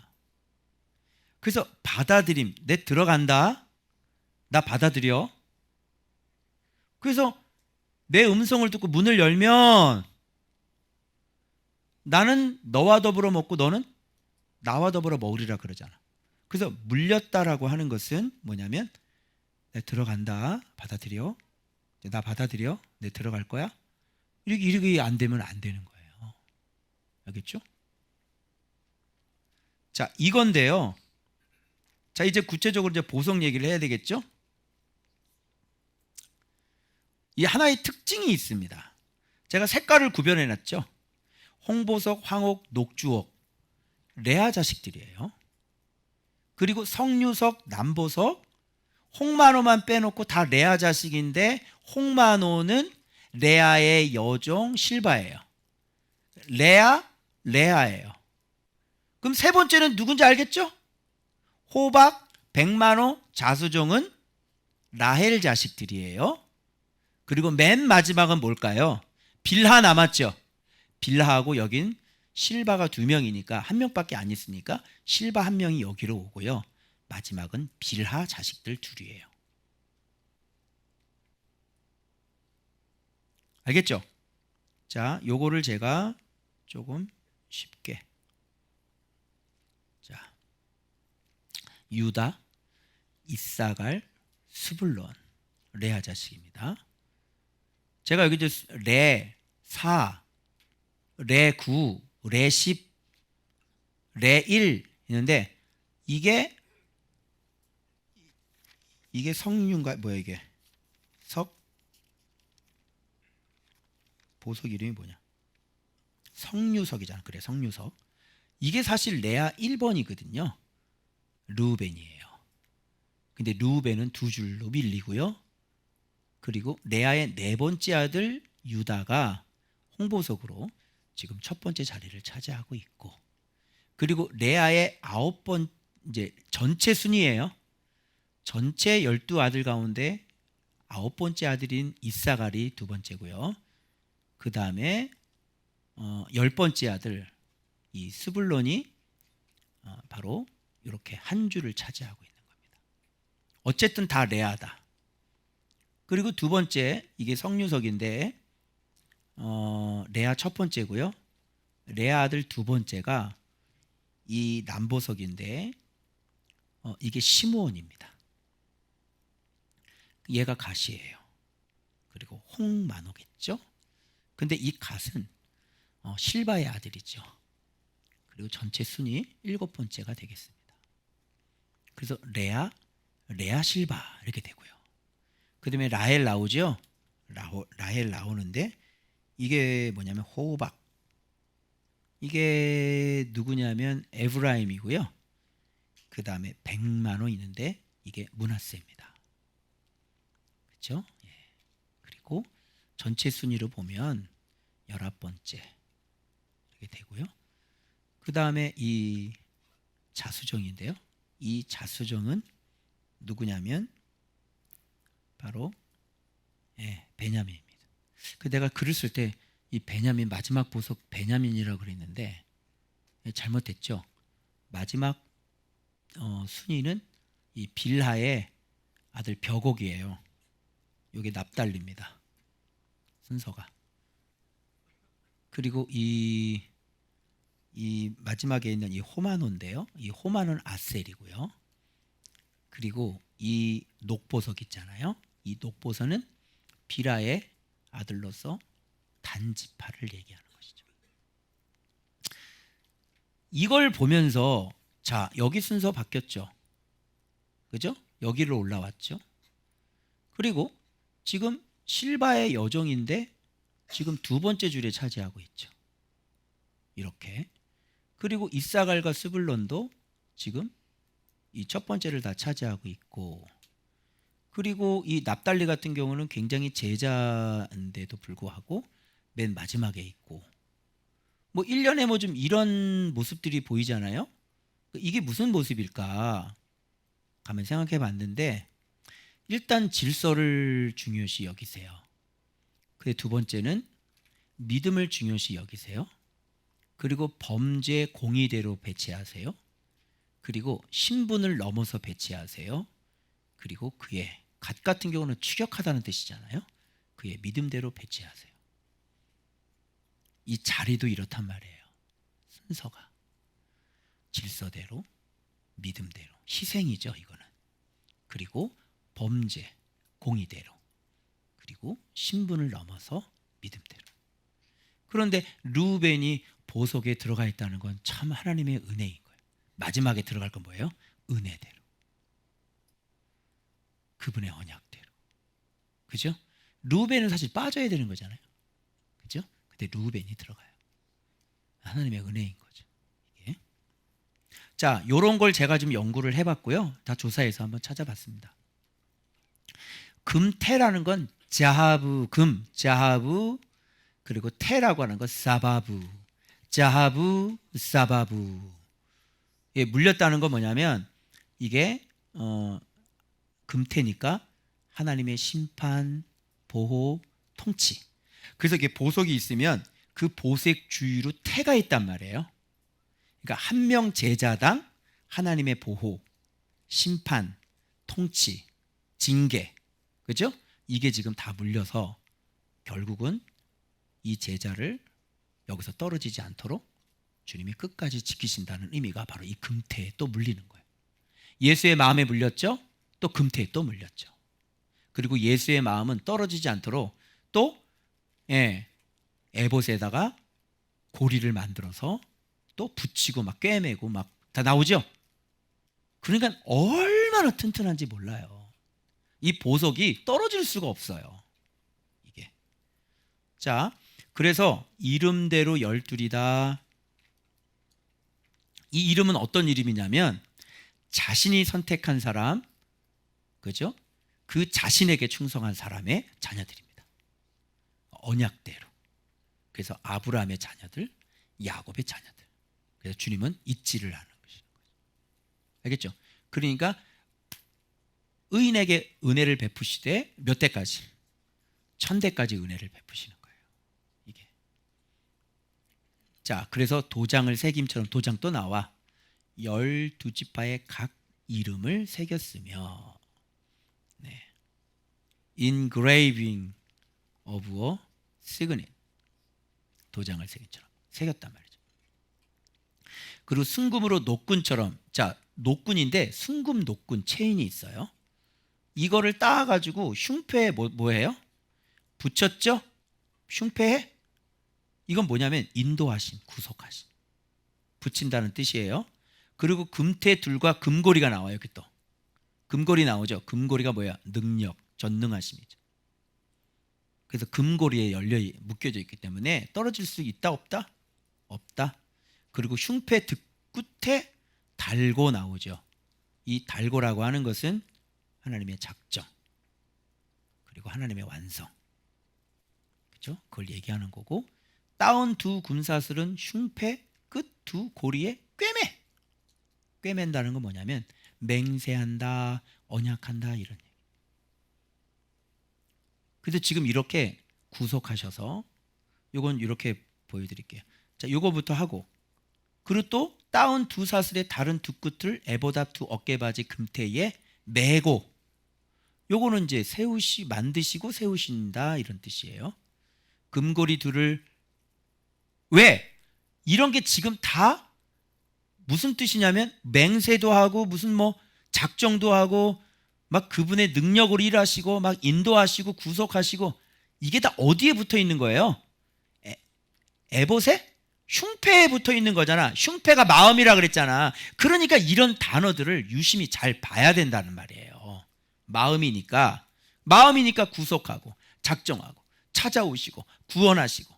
그래서 받아들임, 내 들어간다, 나 받아들여. 그래서 내 음성을 듣고 문을 열면 나는 너와 더불어 먹고 너는 나와 더불어 먹으리라 그러잖아. 그래서 물렸다라고 하는 것은 뭐냐면, 내 들어간다, 받아들여. 나 받아들여, 내 들어갈 거야. 이렇게 안 되면 안 되는 거예요. 알겠죠? 자, 이건데요. 자, 이제 구체적으로 이제 보석 얘기를 해야 되겠죠? 이 하나의 특징이 있습니다. 제가 색깔을 구별해 놨죠. 홍보석, 황옥, 녹주옥, 레아 자식들이에요. 그리고 성유석, 남보석, 홍만호만 빼놓고 다 레아 자식인데, 홍만호는 레아의 여종 실바예요. 레아예요. 그럼 세 번째는 누군지 알겠죠? 호박, 백만호, 자수종은 라헬 자식들이에요. 그리고 맨 마지막은 뭘까요? 빌하 남았죠. 빌하하고 여긴 실바가 2명이니까 1명밖에 안 있으니까 실바 1명이 여기로 오고요. 마지막은 빌하 자식들 2이에요. 알겠죠? 자, 요거를 제가 조금 쉽게, 자, 유다, 이사갈, 스불론, 레아 자식입니다. 제가 여기 이제 레 4, 레 9, 레 10, 레 1 있는데, 이게 성류인가 뭐야 이게? 보석 이름이 뭐냐? 성유석이잖아. 그래, 성유석. 이게 사실 레아 1번이거든요. 르우벤이에요. 근데 르우벤은 2줄로 밀리고요. 그리고 레아의 4번째 아들 유다가 홍보석으로 지금 첫 번째 자리를 차지하고 있고, 그리고 레아의 9번, 이제 전체 순이에요. 전체 12아들 가운데 9번째 아들인 이사갈이 2번째고요. 그 다음에 10번째 아들 이 스불론이 바로 이렇게 한 줄을 차지하고 있는 겁니다. 어쨌든 다 레아다. 그리고 2번째, 이게 성유석인데 레아 첫 번째고요. 레아 아들 2번째가 이 남보석인데 이게 시므온입니다. 얘가 갓이에요. 그리고 홍만호겠죠. 근데 이 갓은 실바의 아들이죠. 그리고 전체 순위 7번째가 되겠습니다. 그래서 레아 실바 이렇게 되고요. 그 다음에 라헬 나오죠. 라헬 나오는데, 이게 뭐냐면 호박, 이게 누구냐면 에브라임이고요. 그 다음에 백만호 있는데 이게 므낫세입니다. 그렇죠? 예. 그리고 전체 순위로 보면 19번째 이렇게 되고요. 그 다음에 이 자수정인데요. 이 자수정은 누구냐면 바로 베냐민입니다. 그 내가 글을 쓸 때 이 베냐민, 마지막 보석 베냐민이라고 그랬는데 잘못됐죠. 마지막 순위는 이 빌하의 아들 벼곡이에요. 이게 납달리입니다. 순서가. 그리고 이 마지막에 있는 이 호마노인데요. 이 호마노는 아셀이고요. 그리고 이 녹보석 있잖아요. 이 녹보석은 빌하의 아들로서 단지파를 얘기하는 것이죠. 이걸 보면서 자, 여기 순서 바뀌었죠. 그죠? 여기로 올라왔죠. 그리고 지금 실바의 여종인데 지금 2번째 줄에 차지하고 있죠. 이렇게. 그리고 이사갈과 스불론도 지금 이 첫 번째를 다 차지하고 있고, 그리고 이 납달리 같은 경우는 굉장히 제자인데도 불구하고 맨 마지막에 있고, 뭐 1년에 뭐 좀 이런 모습들이 보이잖아요. 이게 무슨 모습일까 가면 생각해 봤는데, 일단 질서를 중요시 여기세요. 그 두 번째는 믿음을 중요시 여기세요. 그리고 범죄 공의대로 배치하세요. 그리고 신분을 넘어서 배치하세요. 그리고 그의 갓 같은 경우는 추격하다는 뜻이잖아요. 그의 믿음대로 배치하세요. 이 자리도 이렇단 말이에요. 순서가 질서대로, 믿음대로, 희생이죠 이거는. 그리고 범죄 공의대로, 그리고 신분을 넘어서 믿음대로. 그런데 르우벤이 보석에 들어가 있다는 건 참 하나님의 은혜인 거예요. 마지막에 들어갈 건 뭐예요? 은혜대로, 그분의 언약대로. 그죠? 르우벤은 사실 빠져야 되는 거잖아요. 그죠? 근데 르우벤이 들어가요. 하나님의 은혜인 거죠. 이게. 자, 요런 걸 제가 좀 연구를 해봤고요. 다 조사해서 한번 찾아봤습니다. 금태라는 건 자하부, 금, 자하부, 그리고 태라고 하는 건 사바부, 자하부, 사바부. 예, 물렸다는 건 뭐냐면 이게 금태니까 하나님의 심판, 보호, 통치. 그래서 이게 보석이 있으면 그 보석 주위로 태가 있단 말이에요. 그러니까 한 명 제자당 하나님의 보호, 심판, 통치, 징계. 그죠? 이게 지금 다 물려서 결국은 이 제자를 여기서 떨어지지 않도록 주님이 끝까지 지키신다는 의미가 바로 이 금태에 또 물리는 거예요. 예수의 마음에 물렸죠? 또 금태에 또 물렸죠. 그리고 예수의 마음은 떨어지지 않도록 또 에봇에다가 고리를 만들어서 또 붙이고 막 꿰매고 막 다 나오죠? 그러니까 얼마나 튼튼한지 몰라요. 이 보석이 떨어질 수가 없어요. 이게. 자, 그래서 이름대로 열둘이다. 이 이름은 어떤 이름이냐면 자신이 선택한 사람, 그죠? 그 자신에게 충성한 사람의 자녀들입니다. 언약대로. 그래서 아브라함의 자녀들, 야곱의 자녀들. 그래서 주님은 잊지를 않은 것인 거죠. 알겠죠? 그러니까 의인에게 은혜를 베푸시되 몇 대까지? 1000대까지 은혜를 베푸시는 거예요. 이게. 자, 그래서 도장을 새김처럼 도장 또 나와 12지파의 각 이름을 새겼으며, 네. engraving of a signet, 도장을 새김처럼 새겼단 말이죠. 그리고 순금으로 노끈처럼, 자, 노끈인데 순금 노끈 체인이 있어요. 이거를 따가지고 흉패에 뭐예요? 붙였죠? 흉패에? 이건 뭐냐면 인도하심, 구속하심, 붙인다는 뜻이에요. 그리고 금태 둘과 금고리가 나와요. 여기 또 금고리 나오죠. 금고리가 뭐야? 능력, 전능하심이죠. 그래서 금고리에 열려 묶여져 있기 때문에 떨어질 수 있다 없다? 없다. 그리고 흉패 득 끝에 달고 나오죠. 이 달고라고 하는 것은 하나님의 작정, 그리고 하나님의 완성, 그렇죠? 그걸 얘기하는 거고, 따온 두 금사슬은 흉패 끝 두 고리에 꿰매. 꿰맨다는 건 뭐냐면 맹세한다, 언약한다, 이런 얘기. 그래서 지금 이렇게 구속하셔서, 요건 이렇게 보여드릴게요. 자, 요거부터 하고, 그리고 또 따온 두 사슬의 다른 두 끝을 에보답 두 어깨바지 금태에 매고, 요거는 이제 만드시고 세우신다, 이런 뜻이에요. 금고리 둘을, 왜? 이런 게 지금 다 무슨 뜻이냐면 맹세도 하고 무슨 뭐 작정도 하고 막 그분의 능력으로 일하시고 막 인도하시고 구속하시고, 이게 다 어디에 붙어 있는 거예요? 에봇에? 흉패에 붙어 있는 거잖아. 흉패가 마음이라 그랬잖아. 그러니까 이런 단어들을 유심히 잘 봐야 된다는 말이에요. 마음이니까 구속하고 작정하고 찾아오시고 구원하시고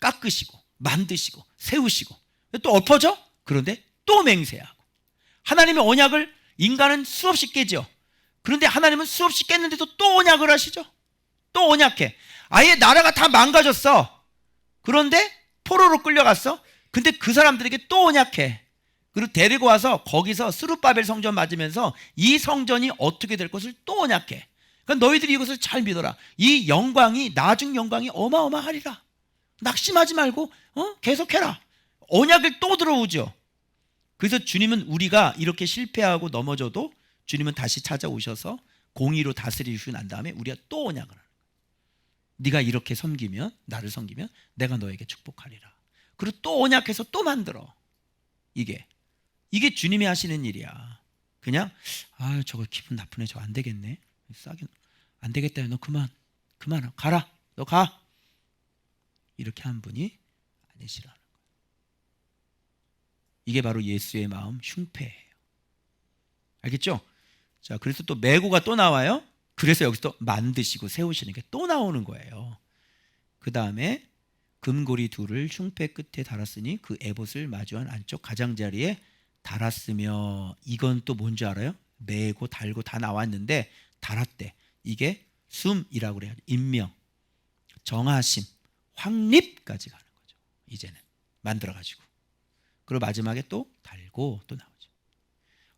깎으시고 만드시고 세우시고 또 엎어져? 그런데 또 맹세하고 하나님의 언약을 인간은 수없이 깨죠. 그런데 하나님은 수없이 깼는데도 또 언약을 하시죠. 또 언약해. 아예 나라가 다 망가졌어. 그런데 포로로 끌려갔어. 근데 그 사람들에게 또 언약해. 그리고 데리고 와서 거기서 스룹바벨 성전 맞으면서 이 성전이 어떻게 될 것을 또 언약해. 그러니까 너희들이 이것을 잘 믿어라. 이 영광이, 나중 영광이 어마어마하리라. 낙심하지 말고 계속해라. 언약을 또 들어오죠. 그래서 주님은 우리가 이렇게 실패하고 넘어져도 주님은 다시 찾아오셔서 공의로 다스리시고 난 다음에 우리가 또 언약을 하는 거예요. 네가 이렇게 섬기면, 나를 섬기면 내가 너에게 축복하리라. 그리고 또 언약해서 또 만들어. 이게 주님이 하시는 일이야. 그냥 저거 기분 나쁘네, 저거 안 되겠네, 싸게 안 되겠다, 너 그만 가라, 너 가, 이렇게 한 분이 아니시라는 거예요. 이게 바로 예수의 마음 흉패예요. 알겠죠? 자, 그래서 또 메고가 또 나와요. 그래서 여기서 또 만드시고 세우시는 게 또 나오는 거예요. 그 다음에 금고리 둘을 흉패 끝에 달았으니 그 에봇을 마주한 안쪽 가장자리에 달았으며, 이건 또 뭔지 알아요? 매고 달고 다 나왔는데 달았대. 이게 숨이라고 그래요. 임명, 정하심, 확립까지 가는 거죠. 이제는 만들어가지고. 그리고 마지막에 또 달고 또 나오죠.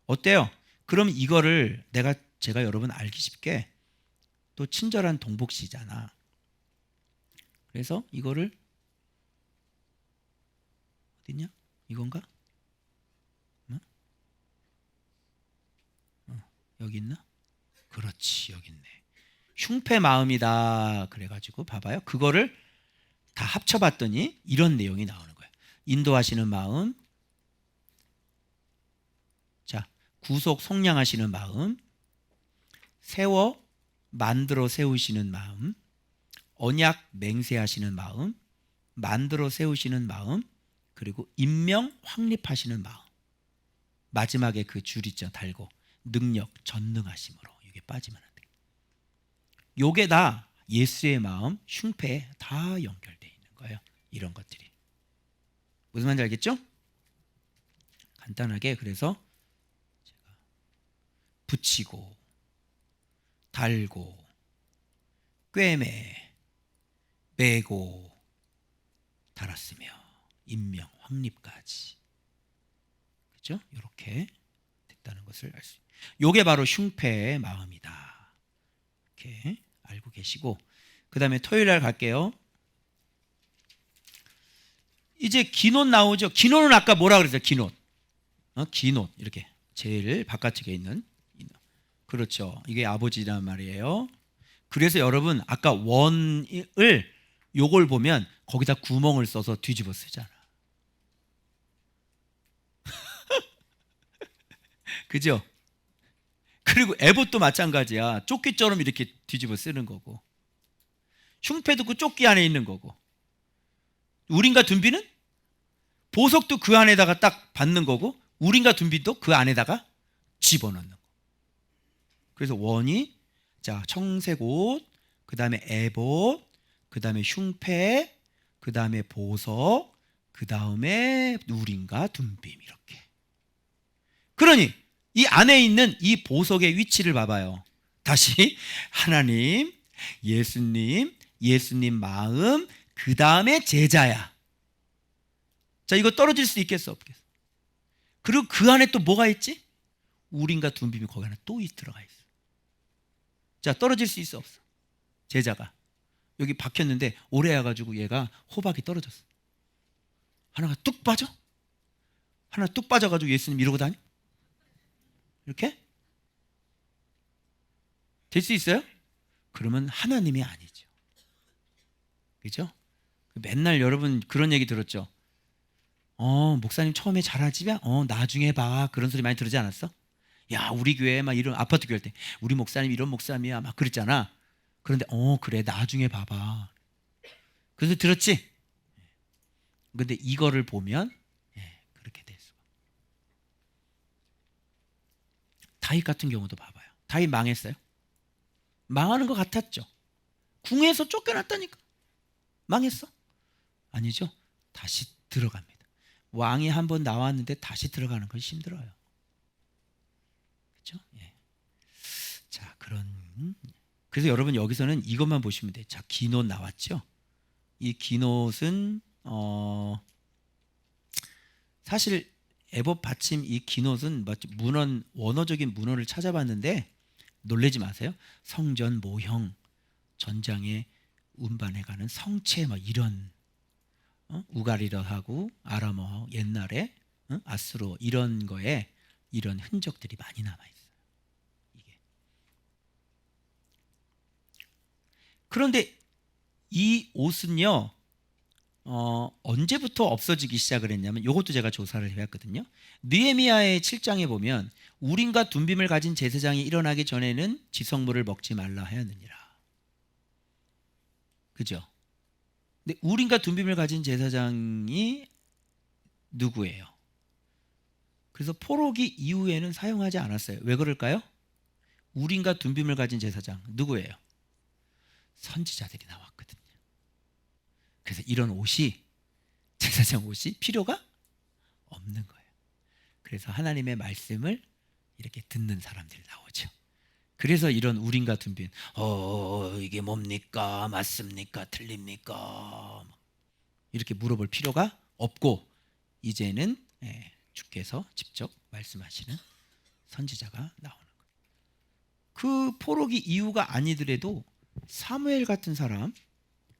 어때요? 그럼 이거를 제가 여러분 알기 쉽게, 또 친절한 동복시잖아. 그래서 이거를 어딨냐? 이건가? 여기 있나? 그렇지, 여기 있네. 흉패 마음이다. 그래가지고 봐봐요. 그거를 다 합쳐봤더니 이런 내용이 나오는 거예요. 인도하시는 마음, 자, 구속 속량하시는 마음, 만들어 세우시는 마음, 언약 맹세하시는 마음, 만들어 세우시는 마음, 그리고 임명 확립하시는 마음. 마지막에 그 줄 있죠, 달고. 능력, 전능하심으로. 이게 빠지면 안 돼. 요게 다 예수의 마음 흉패에 다 연결되어 있는 거예요. 이런 것들이. 무슨 말인지 알겠죠? 간단하게 그래서 제가 붙이고 달고 꿰매 매고 달았으며 임명 확립까지, 그렇죠? 이렇게 됐다는 것을 알 수 있어요. 요게 바로 흉패의 마음이다. 이렇게 알고 계시고, 그 다음에 토요일 날 갈게요. 이제 기논 나오죠. 기논은 아까 뭐라 그랬어요? 기논 이렇게 제일 바깥쪽에 있는, 그렇죠. 이게 아버지란 말이에요. 그래서 여러분 아까 원을 요걸 보면 거기다 구멍을 써서 뒤집어 쓰잖아. 그죠? 그리고 에봇도 마찬가지야. 조끼처럼 이렇게 뒤집어 쓰는 거고, 흉패도 그 조끼 안에 있는 거고, 우린과 둔비는 보석도 그 안에다가 딱 받는 거고, 우린과 둔비도 그 안에다가 집어넣는 거. 그래서 원이, 자, 청색 옷, 그 다음에 에봇, 그 다음에 흉패, 그 다음에 보석, 그 다음에 우린과 둔빔, 이렇게. 그러니 이 안에 있는 이 보석의 위치를 봐봐요. 다시 하나님, 예수님 마음, 그 다음에 제자야. 자, 이거 떨어질 수 있겠어, 없겠어? 그리고 그 안에 또 뭐가 있지? 우린과 둔빔이 거기 안에 또 들어가 있어. 자, 떨어질 수 있어, 없어? 제자가 여기 박혔는데 오래 와가지고 얘가 호박이 떨어졌어. 하나가 뚝 빠져? 하나 뚝 빠져가지고 예수님 이러고 다녀? 이렇게? 될 수 있어요? 그러면 하나님이 아니죠. 그죠? 맨날 여러분 그런 얘기 들었죠? 목사님 처음에 잘하지만 나중에 봐, 그런 소리 많이 들지 않았어? 야, 우리 교회 막 이런 아파트 교회 때 우리 목사님 이런 목사님이야 막 그랬잖아. 그런데 그래, 나중에 봐봐. 그래서 들었지? 근데 이거를 보면 그렇게 될 수가. 다윗 같은 경우도 봐봐요. 다윗 망했어요? 망하는 것 같았죠. 궁에서 쫓겨났다니까. 망했어? 아니죠. 다시 들어갑니다. 왕이 한번 나왔는데 다시 들어가는 건 힘들어요. 그렇죠? 예. 자, 그래서 여러분 여기서는 이것만 보시면 돼요. 자, 기노 나왔죠? 이 기노는 사실 애법 받침 이 기노는 문헌 원어적인 문헌을 찾아봤는데 놀라지 마세요. 성전 모형 전장에 운반해가는 성체 막 이런 우가리러하고 아람어 옛날에 아수로 이런 거에 이런 흔적들이 많이 남아 있어요. 이게. 그런데 이 옷은요 언제부터 없어지기 시작을 했냐면 이것도 제가 조사를 해봤거든요. 느헤미야의 7장에 보면 우림과 둠빔을 가진 제사장이 일어나기 전에는 지성물을 먹지 말라 하였느니라. 그죠? 근데 우림과 둠빔을 가진 제사장이 누구예요? 그래서 포로기 이후에는 사용하지 않았어요. 왜 그럴까요? 우림과 둠빔을 가진 제사장 누구예요? 선지자들이 나왔거든요. 그래서 이런 옷이 제사장 옷이 필요가 없는 거예요. 그래서 하나님의 말씀을 이렇게 듣는 사람들이 나오죠. 그래서 이런 우림과 둠빔 이게 뭡니까? 맞습니까? 틀립니까? 이렇게 물어볼 필요가 없고 이제는 주께서 직접 말씀하시는 선지자가 나오는 거예요. 그 포로기 이후가 아니더라도 사무엘 같은 사람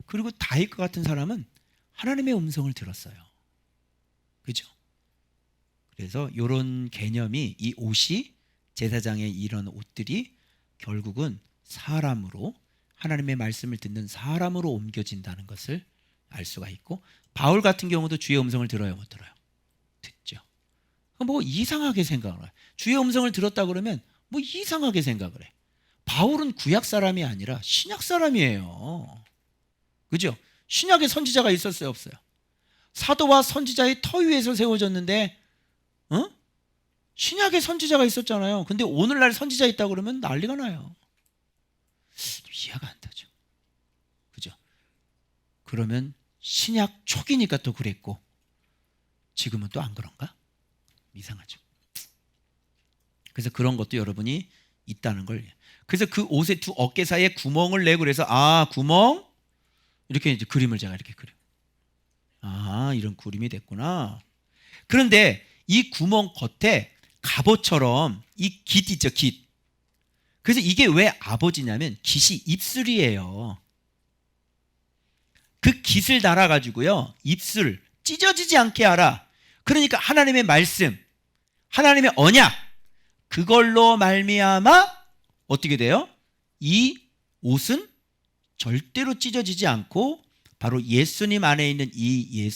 그리고 다윗 같은 사람은 하나님의 음성을 들었어요. 그죠? 그래서 이런 개념이 이 옷이 제사장의 이런 옷들이 결국은 사람으로 하나님의 말씀을 듣는 사람으로 옮겨진다는 것을 알 수가 있고 바울 같은 경우도 주의 음성을 들어요, 못 들어요? 듣죠. 뭐 이상하게 생각을 해요. 주의 음성을 들었다 그러면 뭐 이상하게 생각을 해. 바울은 구약 사람이 아니라 신약 사람이에요. 그죠? 신약에 선지자가 있었어요, 없어요? 사도와 선지자의 터 위에서 세워졌는데 신약에 선지자가 있었잖아요. 근데 오늘날 선지자 있다고 그러면 난리가 나요. 이해가 안 되죠. 그죠? 그러면 신약 초기니까 또 그랬고 지금은 또 안 그런가? 이상하죠. 그래서 그런 것도 여러분이 있다는 걸. 그래서 그 옷의 두 어깨 사이에 구멍을 내고 그래서 구멍 이렇게 이제 그림을 제가 이렇게 그려. 이런 그림이 됐구나. 그런데 이 구멍 겉에 갑옷처럼 이 깃 있죠, 깃. 그래서 이게 왜 아버지냐면 깃이 입술이에요. 그 깃을 달아가지고요, 입술 찢어지지 않게 하라. 그러니까 하나님의 말씀, 하나님의 언약, 그걸로 말미암아 어떻게 돼요? 이 옷은 절대로 찢어지지 않고 바로 예수님 안에 있는 이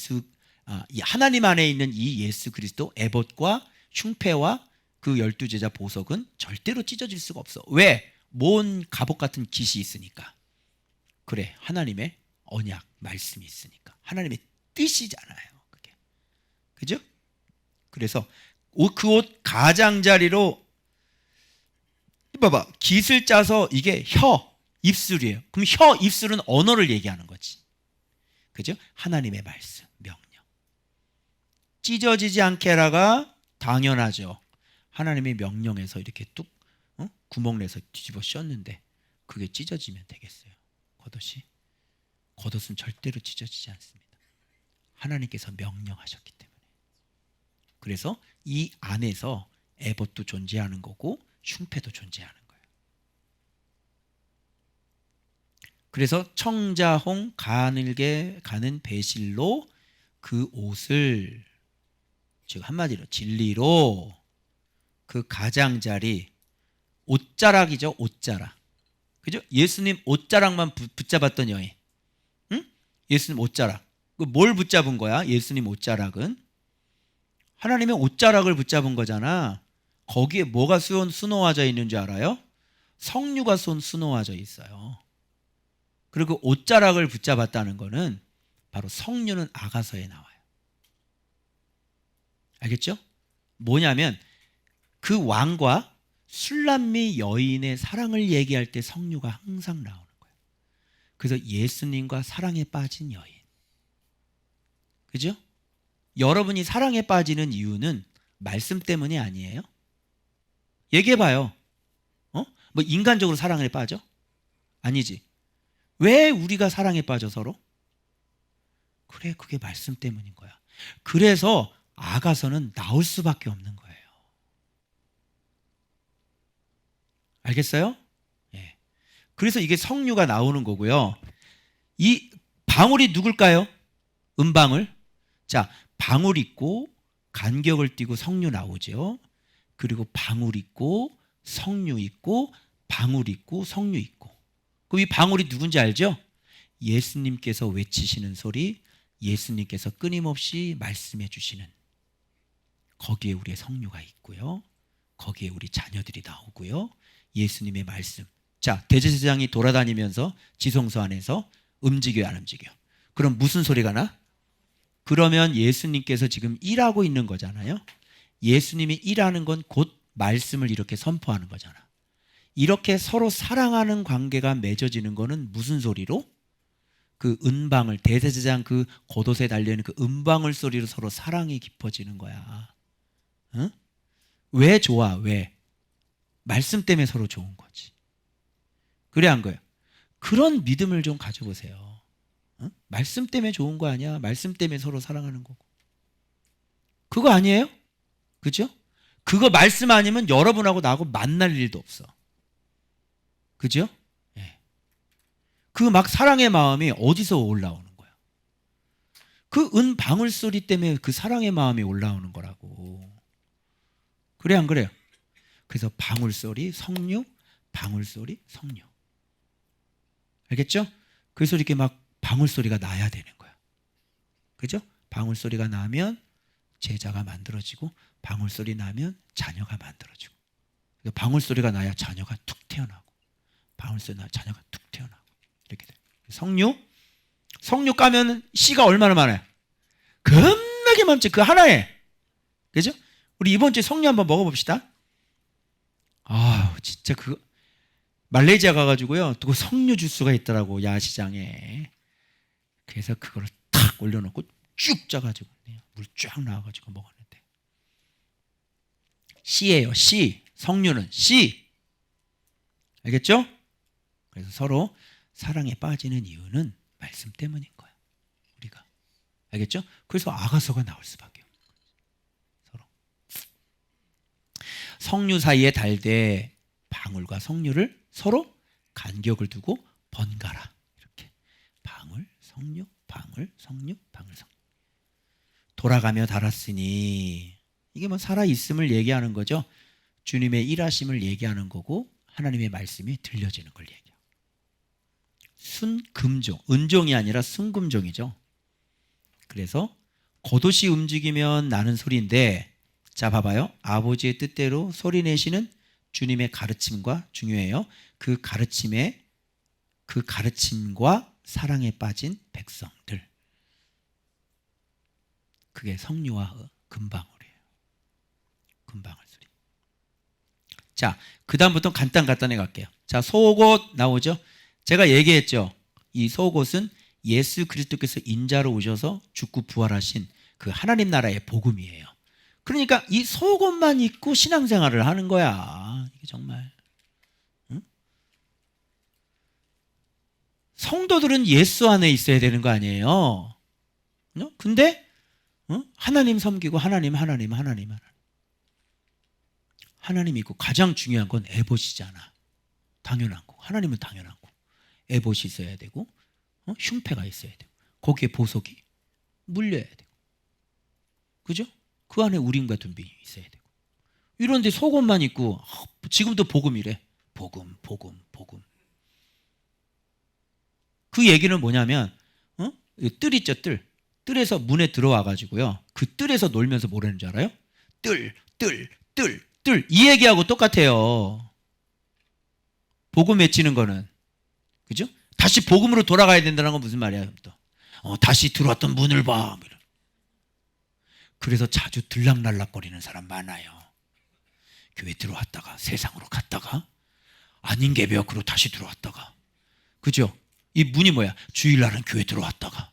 하나님 안에 있는 이 예수 그리스도 에봇과 흉패와 그 12제자 보석은 절대로 찢어질 수가 없어. 왜? 뭔 갑옷 같은 깃이 있으니까. 그래, 하나님의 언약 말씀이 있으니까. 하나님의 뜻이잖아요, 그게. 그죠? 그래서 그 옷 가장자리로 봐봐, 깃을 짜서 이게 입술이에요. 그럼 입술은 언어를 얘기하는 거지. 그죠? 하나님의 말씀, 명령. 찢어지지 않게 하라가 당연하죠. 하나님의 명령에서 이렇게 뚝 구멍 내서 뒤집어 씌웠는데 그게 찢어지면 되겠어요? 겉옷은 절대로 찢어지지 않습니다. 하나님께서 명령하셨기 때문에. 그래서 이 안에서 에봇도 존재하는 거고 흉패도 존재하는 거예요. 그래서 청자홍 가늘게 가는 배실로 그 옷을, 즉 한마디로 진리로 그 가장자리, 옷자락이죠, 옷자락. 그죠? 예수님 옷자락만 붙잡았던 여인. 응? 예수님 옷자락. 뭘 붙잡은 거야? 예수님 옷자락은 하나님의 옷자락을 붙잡은 거잖아. 거기에 뭐가 수놓아져 있는 줄 알아요? 성류가 수놓아져 있어요. 그리고 옷자락을 붙잡았다는 거는 바로 성류는 아가서에 나와요. 알겠죠? 뭐냐면 그 왕과 술람미 여인의 사랑을 얘기할 때 성류가 항상 나오는 거예요. 그래서 예수님과 사랑에 빠진 여인. 그죠? 여러분이 사랑에 빠지는 이유는 말씀 때문이 아니에요? 얘기해봐요. 뭐 인간적으로 사랑에 빠져? 아니지. 왜 우리가 사랑에 빠져 서로? 그래, 그게 말씀 때문인 거야. 그래서 아가서는 나올 수밖에 없는 거예요. 알겠어요? 예. 그래서 이게 성류가 나오는 거고요. 이 방울이 누굴까요? 음방울. 자, 방울 있고 간격을 띄고 성류 나오죠. 그리고 방울 있고 성류 있고 방울 있고 성류 있고. 그럼 이 방울이 누군지 알죠? 예수님께서 외치시는 소리, 예수님께서 끊임없이 말씀해 주시는, 거기에 우리의 성류가 있고요. 거기에 우리 자녀들이 나오고요. 예수님의 말씀. 자, 대제사장이 돌아다니면서 지성소 안에서 움직여요, 안 움직여? 그럼 무슨 소리가 나? 그러면 예수님께서 지금 일하고 있는 거잖아요. 예수님이 일하는 건 곧 말씀을 이렇게 선포하는 거잖아. 이렇게 서로 사랑하는 관계가 맺어지는 거는 무슨 소리로? 그 은방울, 대제사장 그 겉옷에 달려있는 그 은방울 소리로 서로 사랑이 깊어지는 거야. 응? 왜 좋아? 왜? 말씀 때문에 서로 좋은 거지. 그래 안 거예요? 그런 믿음을 좀 가져보세요. 응? 말씀 때문에 좋은 거 아니야? 말씀 때문에 서로 사랑하는 거고. 그거 아니에요? 그죠? 그거 말씀 아니면 여러분하고 나하고 만날 일도 없어. 그죠? 예. 그 막 사랑의 마음이 어디서 올라오는 거야? 그 은방울 소리 때문에 그 사랑의 마음이 올라오는 거라고. 그래 안 그래요? 그래서 방울 소리, 성류, 방울 소리, 성류. 알겠죠? 그래서 이렇게 막 방울 소리가 나야 되는 거야. 그죠? 방울 소리가 나면 제자가 만들어지고, 방울 소리 나면 자녀가 만들어지고. 방울 소리가 나야 자녀가 툭 태어나고, 방울 소리 나야 자녀가 툭 태어나고. 이렇게 돼. 성류 까면 씨가 얼마나 많아요? 겁나게 많지, 그 하나에. 그죠? 우리 이번 주에 성류 한번 먹어봅시다. 아, 진짜 그거 말레이시아 가가지고요, 또 성류 주스가 있더라고, 야시장에. 그래서 그거를 탁 올려놓고 쭉 짜가지고 물 쫙 나와가지고 먹었는데, 씨예요, 씨. 성류는 씨. 알겠죠? 그래서 서로 사랑에 빠지는 이유는 말씀 때문인 거야, 우리가. 알겠죠? 그래서 아가서가 나올 수밖에 없는 거야. 서로 성류 사이에 달되 방울과 성류를 서로 간격을 두고 번갈아. 이렇게 방울, 성류, 방울, 성류, 방울, 성류. 돌아가며 달았으니, 이게 뭐 살아있음을 얘기하는 거죠. 주님의 일하심을 얘기하는 거고, 하나님의 말씀이 들려지는 걸 얘기해요. 순금종, 은종이 아니라 순금종이죠. 그래서 겉옷이 움직이면 나는 소리인데, 자 봐봐요. 아버지의 뜻대로 소리 내시는 주님의 가르침과, 중요해요, 그 가르침과 사랑에 빠진 백성들. 그게 성류와 금방울이에요. 금방울 소리. 자, 그 다음부터 간단하게 갈게요. 자, 속옷 나오죠. 제가 얘기했죠. 이 속옷은 예수 그리스도께서 인자로 오셔서 죽고 부활하신 그 하나님 나라의 복음이에요. 그러니까 이 속옷만 입고 신앙생활을 하는 거야. 이게 정말. 응? 성도들은 예수 안에 있어야 되는 거 아니에요. 응? 근데 하나님 섬기고, 하나님 있고, 가장 중요한 건 에봇이잖아. 당연한 거. 하나님은 당연한 거. 에봇이 있어야 되고, 흉패가 있어야 되고, 거기에 보석이 물려야 되고, 그죠? 그 안에 우림과 둔비 있어야 되고. 이런데 속옷만 입고, 지금도 복음이래. 복음. 그 얘기는 뭐냐면, 뜰 있죠, 뜰. 뜰에서 문에 들어와 가지고요, 그 뜰에서 놀면서 뭐라는 줄 알아요? 뜰. 이 얘기하고 똑같아요. 복음 외치는 거는. 그죠? 다시 복음으로 돌아가야 된다는 건 무슨 말이야? 또 다시 들어왔던 문을 봐. 그래서 자주 들락날락거리는 사람 많아요. 교회 들어왔다가 세상으로 갔다가 아닌 개벽으로 다시 들어왔다가. 그죠? 이 문이 뭐야? 주일날은 교회 들어왔다가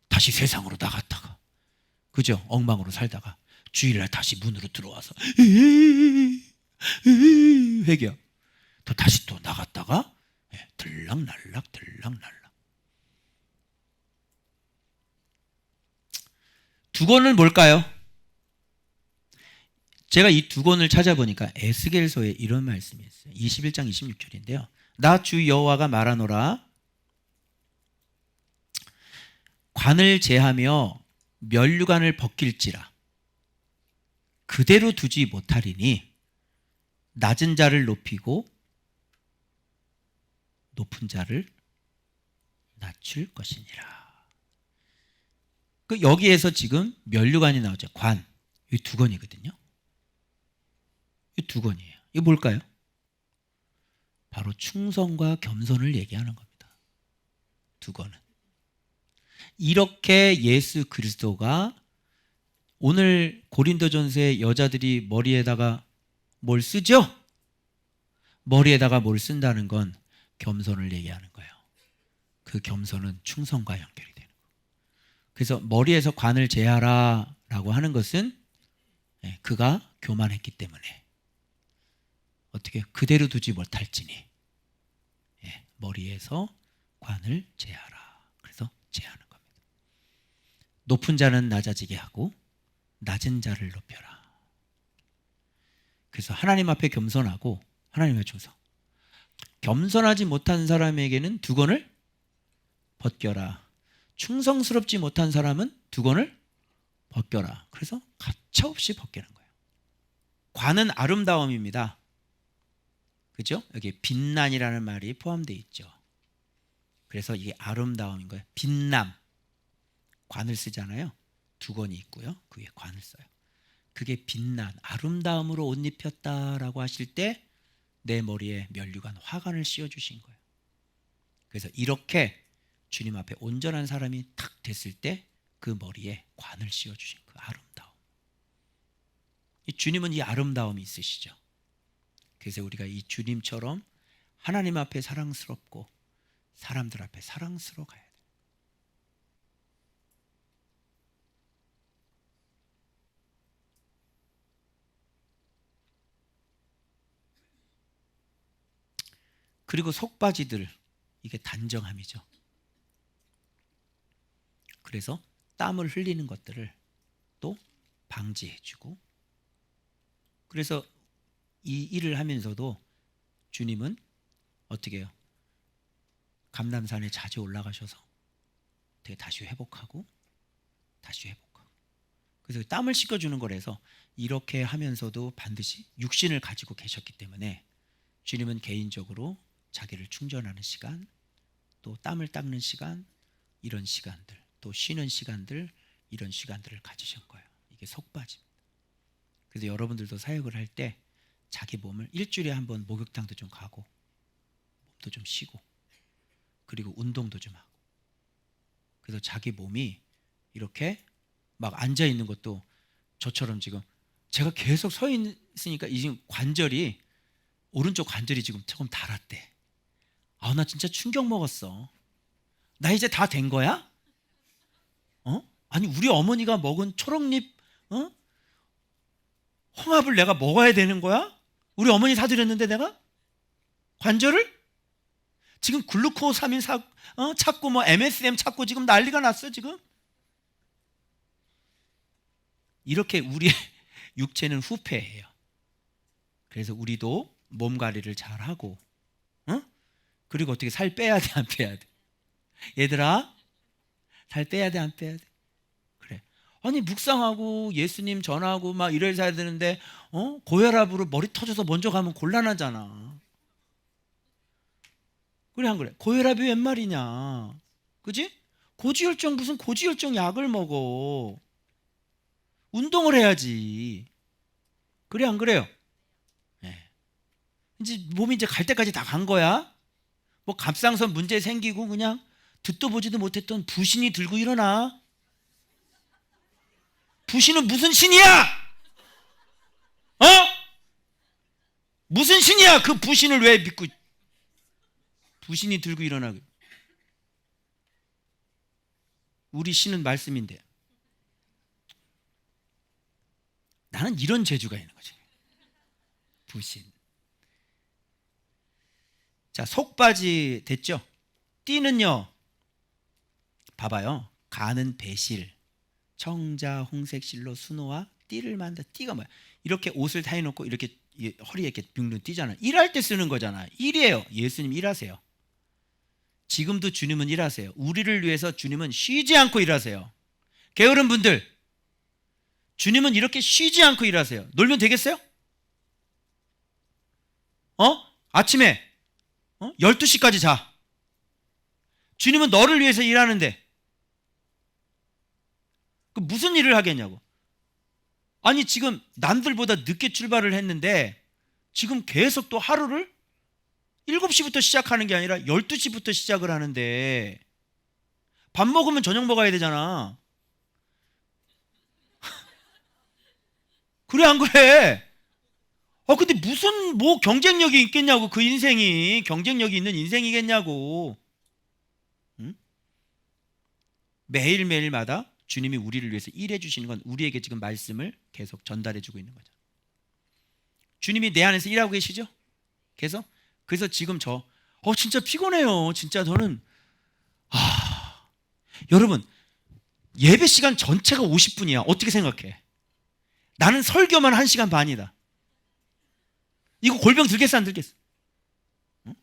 다시 세상으로 나갔다가, 그죠? 엉망으로 살다가 주일날 다시 문으로 들어와서 회개야. 또 다시 또 나갔다가 들락날락 들락날락. 두 권은 뭘까요? 제가 이 두 권을 찾아보니까 에스겔서에 이런 말씀이 있어요. 21장 26절인데요. 나 주 여호와가 말하노라. 관을 제하며 면류관을 벗길지라 그대로 두지 못하리니 낮은 자를 높이고 높은 자를 낮출 것이니라. 여기에서 지금 면류관이 나오죠. 관. 이 두 권이거든요. 이 두 권이에요. 이게 뭘까요? 바로 충성과 겸손을 얘기하는 겁니다. 두 권은. 이렇게 예수 그리스도가 오늘 고린도전서에 여자들이 머리에다가 뭘 쓰죠? 머리에다가 뭘 쓴다는 건 겸손을 얘기하는 거예요. 그 겸손은 충성과 연결이 되는 거예요. 그래서 머리에서 관을 제하라 라고 하는 것은 그가 교만했기 때문에 어떻게 그대로 두지 못할지니 머리에서 관을 제하라. 그래서 제하는 겁니다. 높은 자는 낮아지게 하고 낮은 자를 높여라. 그래서 하나님 앞에 겸손하고 하나님의 충성. 겸손하지 못한 사람에게는 두 권을 벗겨라. 충성스럽지 못한 사람은 두 권을 벗겨라. 그래서 가차없이 벗기는 거예요. 관은 아름다움입니다. 그죠? 여기 빛난이라는 말이 포함되어 있죠. 그래서 이게 아름다움인 거예요. 빛남. 관을 쓰잖아요. 두 권이 있고요. 그 위에 관을 써요. 그게 빛난 아름다움으로 옷 입혔다라고 하실 때 내 머리에 면류관 화관을 씌워주신 거예요. 그래서 이렇게 주님 앞에 온전한 사람이 탁 됐을 때 그 머리에 관을 씌워주신 그 아름다움. 주님은 이 아름다움이 있으시죠. 그래서 우리가 이 주님처럼 하나님 앞에 사랑스럽고 사람들 앞에 사랑스러워 가야 돼요. 그리고 속바지들, 이게 단정함이죠. 그래서 땀을 흘리는 것들을 또 방지해주고, 그래서 이 일을 하면서도 주님은 어떻게 해요? 감람산에 자주 올라가셔서 되게 다시 회복하고 다시 회복하고, 그래서 땀을 씻겨주는 거라서 이렇게 하면서도 반드시 육신을 가지고 계셨기 때문에 주님은 개인적으로 자기를 충전하는 시간, 또 땀을 닦는 시간, 이런 시간들, 또 쉬는 시간들, 이런 시간들을 가지신 거예요. 이게 속바지입니다. 그래서 여러분들도 사역을 할 때 자기 몸을 일주일에 한 번 목욕탕도 좀 가고 몸도 좀 쉬고 그리고 운동도 좀 하고, 그래서 자기 몸이 이렇게 막 앉아 있는 것도 저처럼 지금 제가 계속 서 있으니까 이 지금 관절이 오른쪽 관절이 지금 조금 닳았대. 아, 나 진짜 충격 먹었어. 나 이제 다 된 거야? 아니 우리 어머니가 먹은 초록잎 홍합을 내가 먹어야 되는 거야? 우리 어머니 사드렸는데 내가 관절을 지금 글루코사민 찾고 뭐 MSM 찾고 지금 난리가 났어 지금. 이렇게 우리의 육체는 후패예요. 그래서 우리도 몸 관리를 잘 하고, 그리고 어떻게 살 빼야 돼, 안 빼야 돼? 얘들아, 살 빼야 돼, 안 빼야 돼? 그래. 아니 묵상하고 예수님 전하고 막 이래야 해야 되는데 고혈압으로 머리 터져서 먼저 가면 곤란하잖아. 그래 안 그래? 고혈압이 웬 말이냐? 그지? 고지혈증 무슨 고지혈증 약을 먹어? 운동을 해야지. 그래 안 그래요? 네. 이제 몸이 이제 갈 때까지 다 간 거야. 뭐 갑상선 문제 생기고 그냥 듣도 보지도 못했던 부신이 들고 일어나. 부신은 무슨 신이야? 무슨 신이야? 그 부신을 왜 믿고 부신이 들고 일어나? 우리 신은 말씀인데 나는 이런 재주가 있는 거지. 부신. 자, 속바지 됐죠? 띠는요, 봐봐요. 가는 배실, 청자, 홍색실로 순호와 띠를 만다. 띠가 뭐야? 이렇게 옷을 다 해놓고 이렇게 허리에 이렇게 빙빙 띠잖아. 일할 때 쓰는 거잖아. 일이에요. 예수님 일하세요. 지금도 주님은 일하세요. 우리를 위해서 주님은 쉬지 않고 일하세요. 게으른 분들, 주님은 이렇게 쉬지 않고 일하세요. 놀면 되겠어요? 아침에 12시까지 자. 주님은 너를 위해서 일하는데 그 무슨 일을 하겠냐고. 아니 지금 남들보다 늦게 출발을 했는데 지금 계속 또 하루를 7시부터 시작하는 게 아니라 12시부터 시작을 하는데 밥 먹으면 저녁 먹어야 되잖아. 그래 안 그래? 근데 무슨 뭐 경쟁력이 있겠냐고. 그 인생이 경쟁력이 있는 인생이겠냐고. 응? 매일매일마다 주님이 우리를 위해서 일해 주시는 건 우리에게 지금 말씀을 계속 전달해 주고 있는 거죠. 주님이 내 안에서 일하고 계시죠? 그래서 지금 진짜 피곤해요. 진짜 저는 여러분 예배 시간 전체가 50분이야. 어떻게 생각해? 나는 설교만 1시간 반이다. 이거 골병 들겠어 안 들겠어? 응?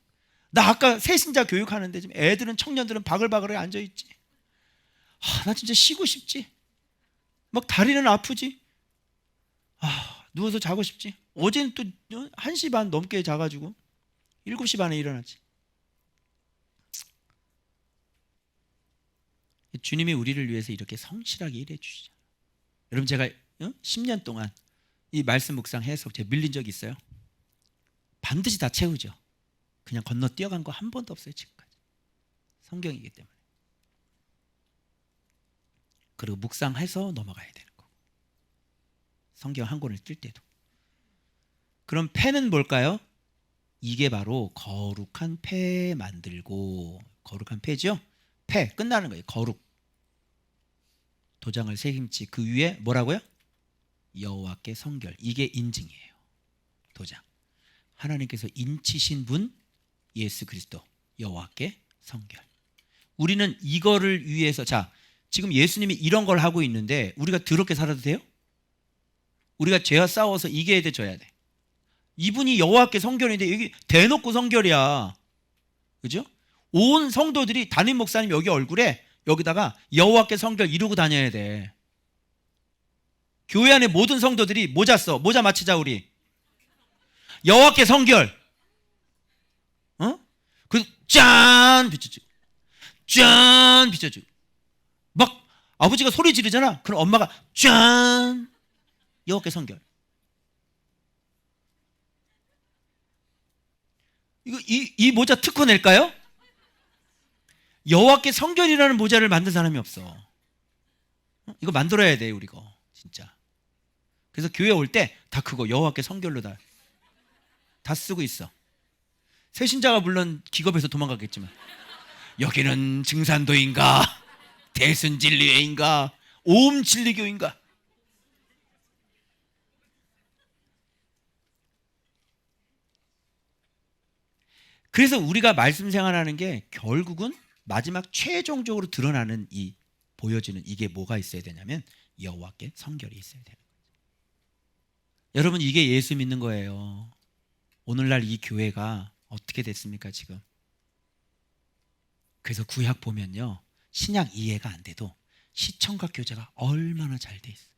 나 아까 새신자 교육하는데 지금 애들은 청년들은 바글바글하게 앉아있지. 나 진짜 쉬고 싶지. 막 다리는 아프지. 누워서 자고 싶지. 어제는 또 1시 반 넘게 자가지고 7시 반에 일어났지. 주님이 우리를 위해서 이렇게 성실하게 일해 주시죠. 여러분 제가 10년 동안 이 말씀 묵상 해석 제가 밀린 적이 있어요? 반드시 다 채우죠. 그냥 건너뛰어간 거 한 번도 없어요. 지금까지. 성경이기 때문에. 그리고 묵상해서 넘어가야 되는 거. 성경 한 권을 뜰 때도. 그럼 패는 뭘까요? 이게 바로 거룩한 패 만들고, 거룩한 패죠? 패 끝나는 거예요. 거룩. 도장을 새김치 그 위에 뭐라고요? 여호와께 성결. 이게 인증이에요. 도장. 하나님께서 인치신 분 예수 그리스도 여호와께 성결. 우리는 이거를 위해서 지금 예수님이 이런 걸 하고 있는데 우리가 더럽게 살아도 돼요? 우리가 죄와 싸워서 이겨야 돼 져야 돼? 이분이 여호와께 성결인데 여기 대놓고 성결이야. 그죠? 온 성도들이 담임 목사님 여기 얼굴에 여기다가 여호와께 성결 이루고 다녀야 돼. 교회 안에 모든 성도들이 모자 써. 모자 맞히자 우리. 여호와께 성결. 짠 비춰주고 짠 비춰주고 막 아버지가 소리 지르잖아. 그럼 엄마가 짠 여호와께 성결. 이 모자 특허 낼까요? 여호와께 성결이라는 모자를 만든 사람이 없어. 이거 만들어야 돼 우리 거 진짜. 그래서 교회 올 때 다 그거 여호와께 성결로 다 쓰고 있어. 새신자가 물론 기겁해서 도망가겠지만 여기는 증산도인가 대순진리회인가 오음진리교인가. 그래서 우리가 말씀 생활하는 게 결국은 마지막 최종적으로 드러나는 보여지는 이게 뭐가 있어야 되냐면 여호와께 성결이 있어야 되는 거예요. 여러분 이게 예수 믿는 거예요. 오늘날 이 교회가 어떻게 됐습니까 지금? 그래서 구약 보면요 신약 이해가 안 돼도 시청각 교제가 얼마나 잘 돼 있어요.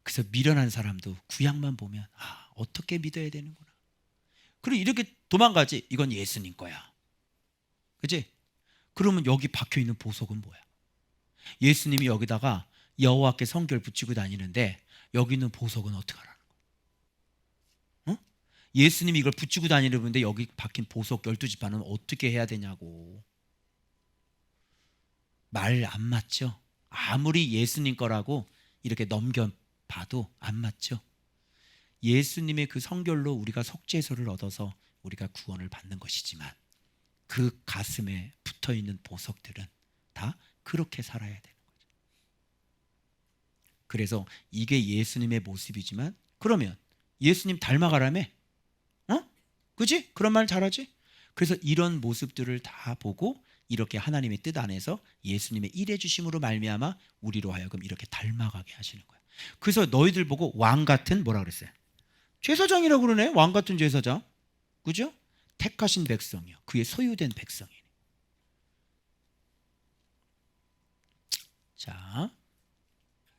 그래서 미련한 사람도 구약만 보면 어떻게 믿어야 되는구나. 그리고 이렇게 도망가지. 이건 예수님 거야. 그치? 그러면 여기 박혀있는 보석은 뭐야? 예수님이 여기다가 여호와께 성결 붙이고 다니는데 여기 있는 보석은 어떻게 하라는 거야? 예수님이 이걸 붙이고 다니는데 여기 박힌 보석 12지파는 어떻게 해야 되냐고. 말 안 맞죠? 아무리 예수님 거라고 이렇게 넘겨봐도 안 맞죠? 예수님의 그 성결로 우리가 속죄소를 얻어서 우리가 구원을 받는 것이지만 그 가슴에 붙어있는 보석들은 다 그렇게 살아야 되는 거죠. 그래서 이게 예수님의 모습이지만 그러면 예수님 닮아가라며? 그지? 그런 말 잘하지? 그래서 이런 모습들을 다 보고 이렇게 하나님의 뜻 안에서 예수님의 일해 주심으로 말미암아 우리로 하여금 이렇게 닮아가게 하시는 거야. 그래서 너희들 보고 왕 같은 뭐라 그랬어요? 제사장이라고 그러네. 왕 같은 제사장. 그죠? 택하신 백성이요. 그의 소유된 백성이네. 자,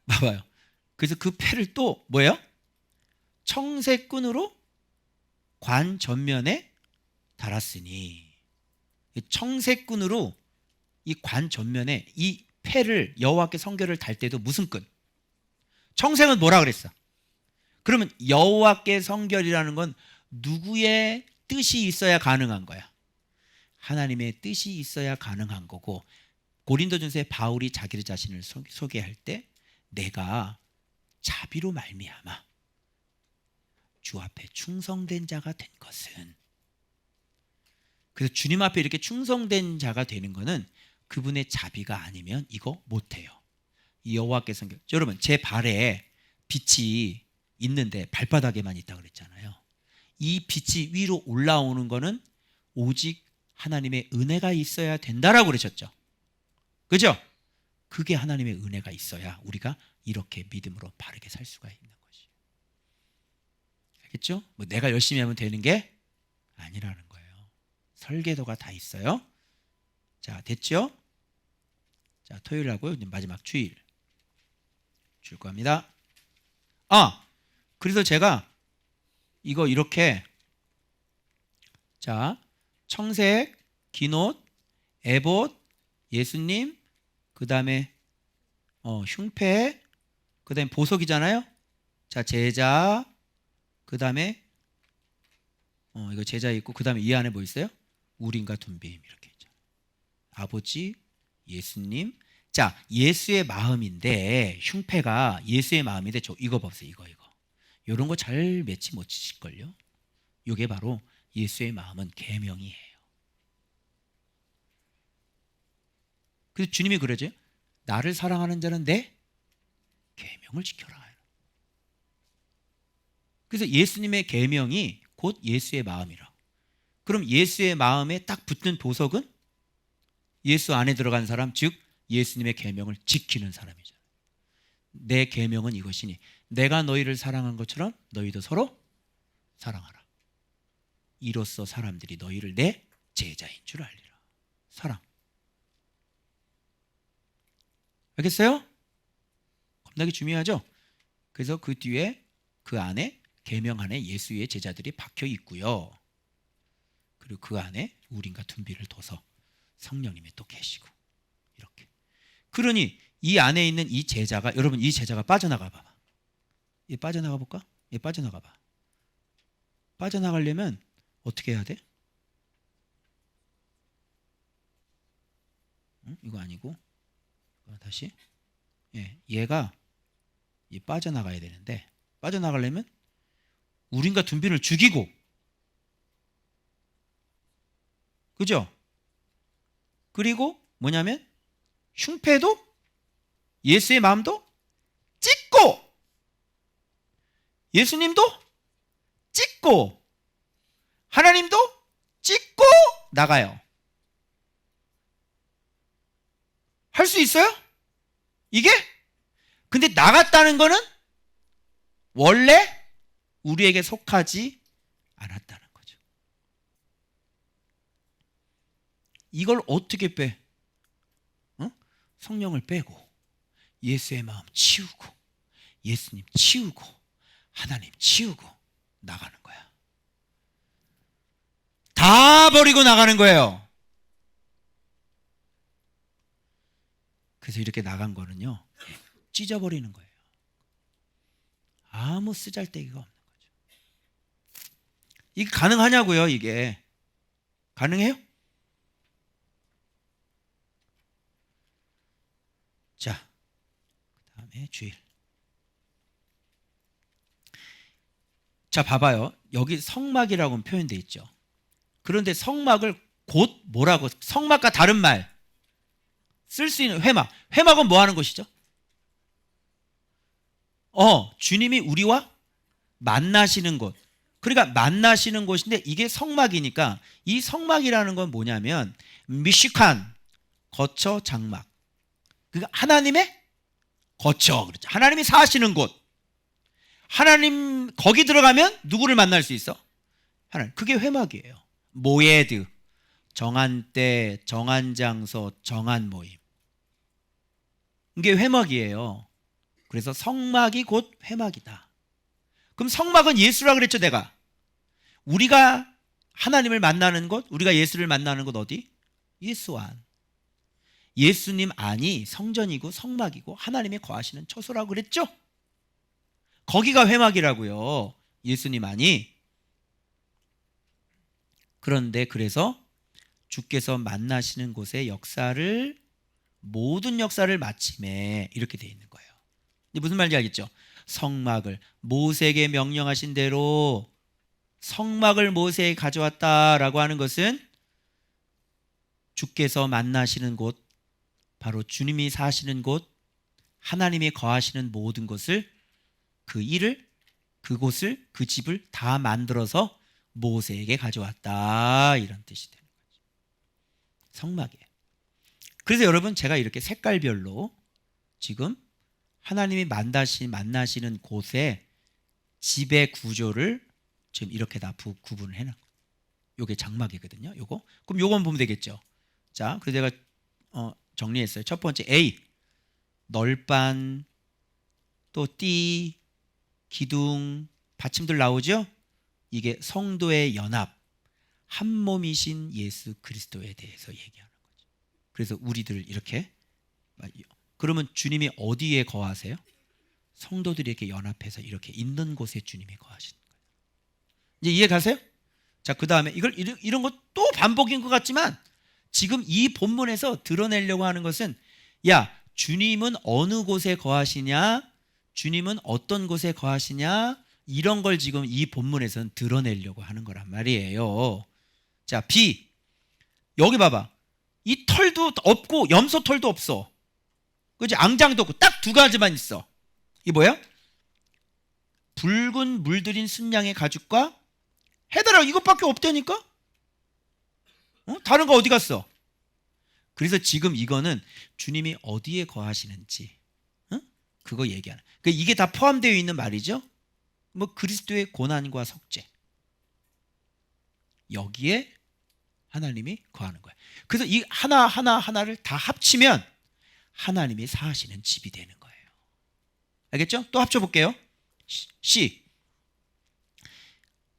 봐봐요. 그래서 그 패를 또 뭐예요? 청색끈으로 관 전면에 달았으니, 청색끈으로 이 관 전면에 이 패를 여호와께 성결을 달 때도 무슨 끈? 청색은 뭐라 그랬어? 그러면 여호와께 성결이라는 건 누구의 뜻이 있어야 가능한 거야? 하나님의 뜻이 있어야 가능한 거고, 고린도전서에 바울이 자기 자신을 소개할 때 내가 자비로 말미암아 주 앞에 충성된 자가 된 것은, 그래서 주님 앞에 이렇게 충성된 자가 되는 것은 그분의 자비가 아니면 이거 못해요. 여호와께 성결. 여러분, 제 발에 빛이 있는데 발바닥에만 있다 그랬잖아요. 이 빛이 위로 올라오는 거는 오직 하나님의 은혜가 있어야 된다라고 그러셨죠. 그죠? 그게 하나님의 은혜가 있어야 우리가 이렇게 믿음으로 바르게 살 수가 있는 것이에요. 알겠죠? 뭐 내가 열심히 하면 되는 게 아니라는 거예요. 설계도가 다 있어요. 자, 됐죠? 자, 토요일하고 마지막 주일 줄 겁니다. 그래서 제가 이거 이렇게, 자, 청색, 긴옷, 에봇, 예수님, 그 다음에 흉패, 그 다음에 보석이잖아요. 자, 제자, 그 다음에 이거 제자 있고, 그 다음에 이 안에 뭐 있어요? 우림과 둠빔 이렇게 있잖아요. 아버지, 예수님. 자, 예수의 마음인데, 흉패가 예수의 마음인데, 저 이거 보세요. 이거 이런 거 잘 매치 못 치실걸요. 이게 바로 예수의 마음은 계명이에요. 그래서 주님이 그러죠. 나를 사랑하는 자는 내 계명을 지켜라. 그래서 예수님의 계명이 곧 예수의 마음이라. 그럼 예수의 마음에 딱 붙는 보석은 예수 안에 들어간 사람, 즉 예수님의 계명을 지키는 사람이잖아요. 내 계명은 이것이니 내가 너희를 사랑한 것처럼 너희도 서로 사랑하라. 이로써 사람들이 너희를 내 제자인 줄 알리라. 사랑. 알겠어요? 겁나게 중요하죠? 그래서 그 뒤에 그 안에 계명 안에 예수의 제자들이 박혀 있고요. 그리고 그 안에 우림과 둠비를 둬서 성령님이 또 계시고 이렇게. 그러니 이 안에 있는 이 제자가, 여러분 이 제자가 빠져나가 봐봐. 얘 빠져나가 볼까? 얘 빠져나가 봐. 빠져나가려면 어떻게 해야 돼? 이거 아니고 다시. 얘가 빠져나가야 되는데, 빠져나가려면 우림과 둠비를 죽이고, 그죠? 그리고 뭐냐면 흉패도 예수의 마음도 찢고, 예수님도 찢고, 하나님도 찢고 나가요. 할 수 있어요? 이게? 근데 나갔다는 거는 원래 우리에게 속하지 않았다는 거죠. 이걸 어떻게 빼? 성령을 빼고 예수의 마음 치우고 예수님 치우고 하나님 치우고 나가는 거야. 다 버리고 나가는 거예요. 그래서 이렇게 나간 거는요, 찢어버리는 거예요. 아무 쓰잘데기가 없는 거죠. 이게 가능하냐고요? 이게 가능해요? 자, 그 다음에 주일. 자, 봐봐요. 여기 성막이라고 표현되어 있죠. 그런데 성막을 곧 뭐라고, 성막과 다른 말 쓸 수 있는 회막. 회막은 뭐 하는 것이죠? 주님이 우리와 만나시는 곳. 그러니까 만나시는 곳인데 이게 성막이니까 이 성막이라는 건 뭐냐면 미시칸, 거처, 장막. 그러니까 하나님의 거처. 그렇죠. 하나님이 사시는 곳. 하나님 거기 들어가면 누구를 만날 수 있어? 하나님. 그게 회막이에요. 모예드, 정한 때, 정한 장소, 정한 모임. 이게 회막이에요. 그래서 성막이 곧 회막이다. 그럼 성막은 예수라 그랬죠, 내가. 우리가 하나님을 만나는 곳, 우리가 예수를 만나는 곳 어디? 예수 안. 예수님 안이 성전이고 성막이고 하나님이 거하시는 처소라고 그랬죠? 거기가 회막이라고요. 예수님 안이. 그런데 그래서 주께서 만나시는 곳의 역사를 모든 역사를 마침에 이렇게 돼 있는 거예요. 무슨 말인지 알겠죠? 성막을 모세에게 명령하신 대로 성막을 모세에 가져왔다라고 하는 것은 주께서 만나시는 곳, 바로 주님이 사시는 곳, 하나님이 거하시는 모든 것을 그 일을, 그곳을, 그 집을 다 만들어서 모세에게 가져왔다 이런 뜻이 되는 거죠. 성막이에요. 그래서 여러분 제가 이렇게 색깔별로 지금 하나님이 만나시는 곳에 집의 구조를 지금 이렇게 다 구분을 해놨고, 요게 장막이거든요. 요거. 그럼 요건 보면 되겠죠. 자, 그래서 제가 정리했어요. 첫 번째 A, 널빤, 또 띠, 기둥, 받침들 나오죠. 이게 성도의 연합, 한 몸이신 예수 그리스도에 대해서 얘기하는 거죠. 그래서 우리들 이렇게, 그러면 주님이 어디에 거하세요? 성도들이 이렇게 연합해서 이렇게 있는 곳에 주님이 거하시는 거예요. 이제 이해 가세요? 자, 그 다음에 이런 것 또 반복인 것 같지만 지금 이 본문에서 드러내려고 하는 것은, 야, 주님은 어느 곳에 거하시냐, 주님은 어떤 곳에 거하시냐, 이런 걸 지금 이 본문에서는 드러내려고 하는 거란 말이에요. 자, B, 여기 봐봐. 이 털도 없고 염소 털도 없어. 그지? 앙장도 없고 딱 두 가지만 있어. 이게 뭐야? 붉은 물들인 순양의 가죽과 해달라, 이것밖에 없다니까? 다른 거 어디 갔어? 그래서 지금 이거는 주님이 어디에 거하시는지 그거 얘기하는. 그러니까 이게 다 포함되어 있는 말이죠. 뭐 그리스도의 고난과 속죄, 여기에 하나님이 거하는 거예요. 그래서 이 하나를 다 합치면 하나님이 사시는 집이 되는 거예요. 알겠죠? 또 합쳐볼게요. C,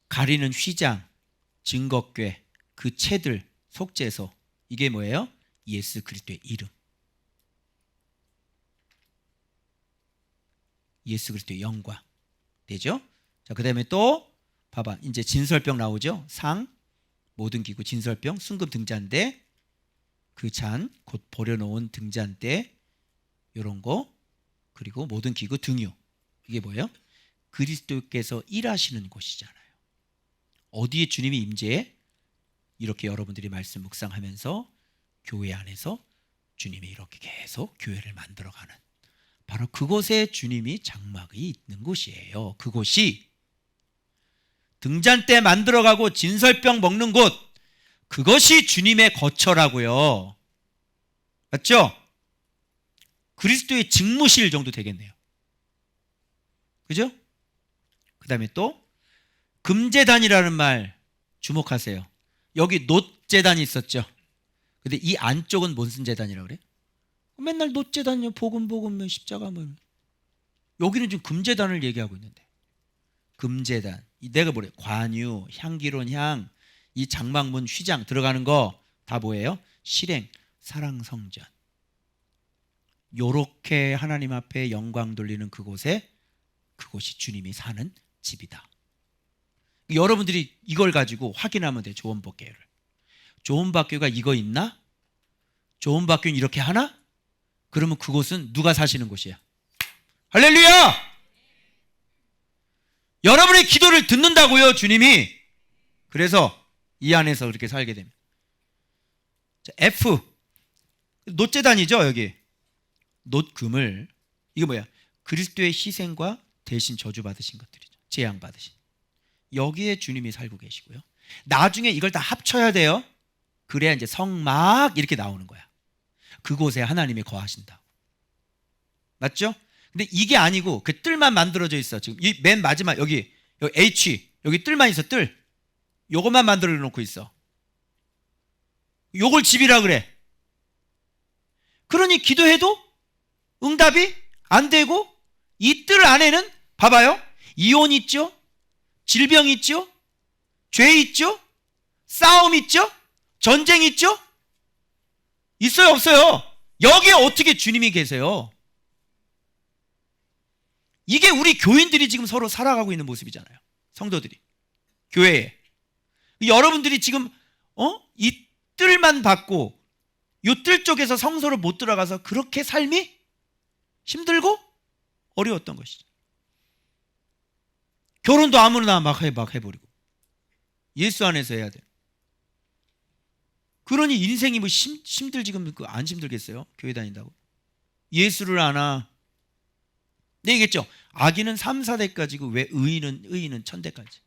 가리는 휘장, 증거궤, 그 채들, 속죄소, 이게 뭐예요? 예수 그리스도의 이름, 예수 그리스도의 영광 되죠? 자, 그 다음에 또 봐봐, 이제 진설병 나오죠? 상, 모든 기구, 진설병, 순금 등잔대, 그 잔, 곧 버려놓은 등잔대, 이런 거, 그리고 모든 기구, 등유. 이게 뭐예요? 그리스도께서 일하시는 곳이잖아요. 어디에 주님이 임재해? 이렇게 여러분들이 말씀 묵상하면서 교회 안에서 주님이 이렇게 계속 교회를 만들어가는, 바로 그곳에 주님이 장막이 있는 곳이에요. 그곳이 등잔대 만들어가고 진설병 먹는 곳, 그것이 주님의 거처라고요. 맞죠? 그리스도의 직무실 정도 되겠네요. 그죠? 그 다음에 또 금제단이라는 말 주목하세요. 여기 놋제단이 있었죠. 근데 이 안쪽은 무슨 제단이라고 그래? 맨날 놋제단이요, 복음 십자가 뭐. 여기는 지금 금제단을 얘기하고 있는데, 금제단, 내가 뭐래? 관유, 향기로운 향, 이 장막문 휘장 들어가는 거 다 뭐예요? 실행, 사랑성전. 요렇게 하나님 앞에 영광 돌리는 그곳이 주님이 사는 집이다. 여러분들이 이걸 가지고 확인하면 돼. 조원복교회를. 조원복교회가 이거 있나? 조원복교회는 이렇게 하나? 그러면 그곳은 누가 사시는 곳이야? 할렐루야! 여러분의 기도를 듣는다고요, 주님이. 그래서 이 안에서 그렇게 살게 됩니다. 자, F, 놋제단이죠. 여기 놋금을, 이거 뭐야? 그리스도의 희생과 대신 저주받으신 것들이죠. 재앙 받으신 여기에 주님이 살고 계시고요. 나중에 이걸 다 합쳐야 돼요. 그래야 이제 성막 이렇게 나오는 거야. 그곳에 하나님이 거하신다. 맞죠? 근데 이게 아니고 그 뜰만 만들어져 있어. 지금 이 맨 마지막 여기 H 여기 뜰만 있어. 뜰. 요것만 만들어 놓고 있어. 요걸 집이라 그래. 그러니 기도해도 응답이 안 되고 이 뜰 안에는 봐봐요. 이혼 있죠? 질병 있죠? 죄 있죠? 싸움 있죠? 전쟁 있죠? 있어요, 없어요? 여기에 어떻게 주님이 계세요? 이게 우리 교인들이 지금 서로 살아가고 있는 모습이잖아요. 성도들이 교회에 여러분들이 지금 이 뜰만 받고 이 뜰 쪽에서 성소를 못 들어가서 그렇게 삶이 힘들고 어려웠던 것이죠. 결혼도 아무나 막 해버리고 예수 안에서 해야 돼. 그러니 인생이 뭐 힘들 지금 안 힘들겠어요? 교회 다닌다고 예수를 아나. 네, 얘기했죠. 악인은 3, 4대까지고 왜 의인은 1000대까지.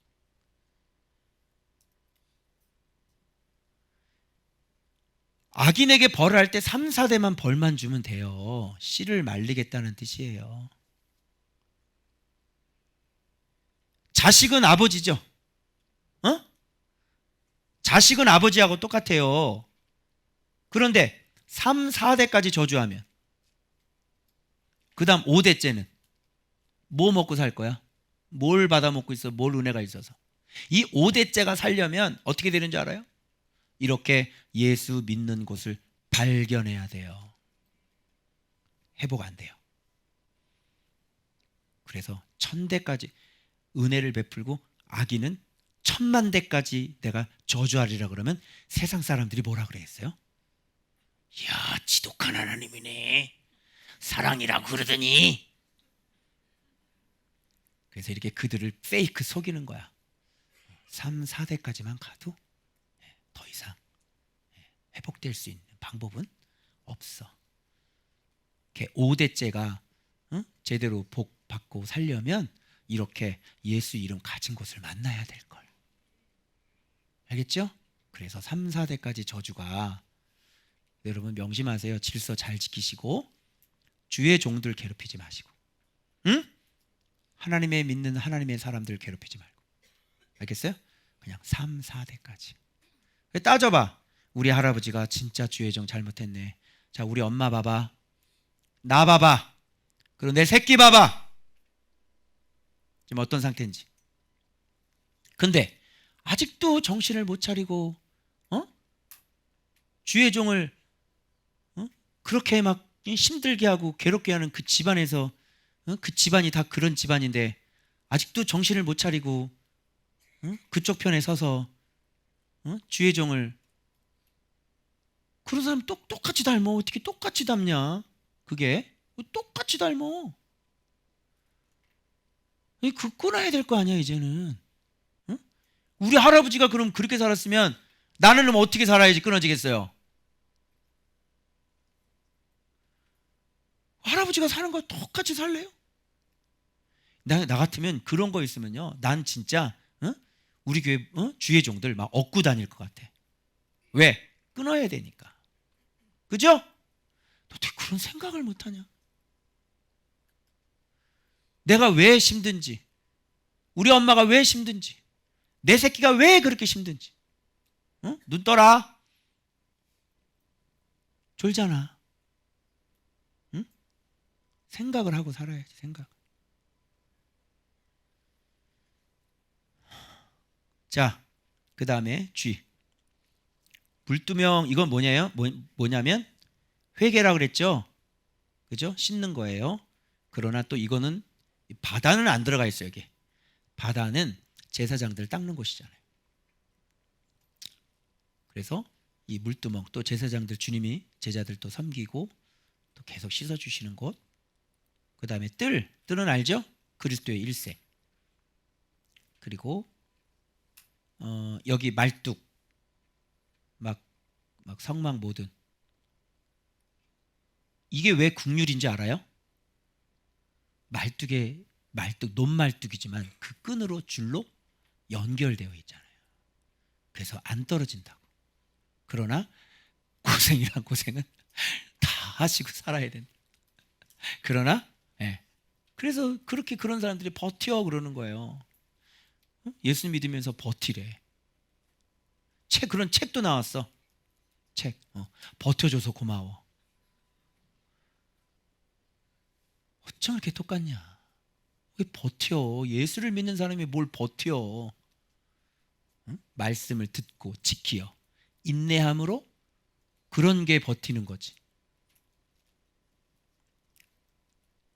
악인에게 벌을 할 때 3, 4대만 벌만 주면 돼요. 씨를 말리겠다는 뜻이에요. 자식은 아버지죠. 자식은 아버지하고 똑같아요. 그런데 3, 4대까지 저주하면 그 다음 5대째는 뭐 먹고 살 거야? 뭘 받아 먹고 있어? 뭘 은혜가 있어서? 이 5대째가 살려면 어떻게 되는 줄 알아요? 이렇게 예수 믿는 곳을 발견해야 돼요. 회복 안 돼요. 그래서 1000대까지 은혜를 베풀고 악인은 1000만대까지 내가 저주하리라 그러면 세상 사람들이 뭐라 그랬어요? 이야, 지독한 하나님이네. 사랑이라고 그러더니. 그래서 이렇게 그들을 페이크 속이는 거야. 3, 4대까지만 가도 더 이상 회복될 수 있는 방법은 없어. 5대째가 제대로 복 받고 살려면 이렇게 예수 이름 가진 곳을 만나야 될걸. 알겠죠? 그래서 3, 4대까지 저주가, 여러분 명심하세요. 질서 잘 지키시고 주의 종들 괴롭히지 마시고, 응? 하나님의 믿는 하나님의 사람들 괴롭히지 말고. 알겠어요? 그냥 3, 4대까지. 따져봐. 우리 할아버지가 진짜 주의 종 잘못했네. 자, 우리 엄마 봐봐. 나 봐봐. 그리고 내 새끼 봐봐. 지금 어떤 상태인지. 근데 아직도 정신을 못 차리고 주의 종을 그렇게 막 힘들게 하고 괴롭게 하는 그 집안에서, 그 집안이 다 그런 집안인데 아직도 정신을 못 차리고 그쪽 편에 서서 주의 종을, 그런 사람 똑같이 닮아. 어떻게 똑같이 닮냐? 그게 똑같이 닮아. 그 끊어야 될 거 아니야 이제는. 우리 할아버지가 그럼 그렇게 살았으면 나는 그럼 어떻게 살아야지 끊어지겠어요? 할아버지가 사는 거 똑같이 살래요? 나 같으면 그런 거 있으면요, 난 진짜 우리 교회 주의 종들 막 얻고 다닐 것 같아. 왜? 끊어야 되니까. 그죠? 어떻게 그런 생각을 못하냐? 내가 왜 힘든지, 우리 엄마가 왜 힘든지, 내 새끼가 왜 그렇게 힘든지. 눈 떠라. 졸잖아. 응? 생각을 하고 살아야지. 생각. 자, 그 다음에 G. 불두명. 이건 뭐냐면 회개라 그랬죠. 그죠? 씻는 거예요. 그러나 또 이거는 바다는 안 들어가 있어요. 여기 바다는 제사장들 닦는 곳이잖아요. 그래서 이 물두멍, 또 제사장들, 주님이 제자들 또 섬기고 또 계속 씻어주시는 곳. 그 다음에 뜰은 알죠? 그리스도의 일생. 그리고 여기 말뚝, 막 성막 모든. 이게 왜 국률인지 알아요? 말뚝에 말뚝, 논말뚝이지만 그 끈으로 줄로 연결되어 있잖아요. 그래서 안 떨어진다고. 그러나 고생이란 고생은 다 하시고 살아야 된다. 그러나 그래서 그렇게 그런 사람들이 버텨 그러는 거예요. 예수 믿으면서 버티래. 그런 책도 나왔어. 책. 버텨줘서 고마워. 어쩜 이렇게 똑같냐? 왜 버텨? 예수를 믿는 사람이 뭘 버텨? 응? 말씀을 듣고 지키어 인내함으로 그런 게 버티는 거지.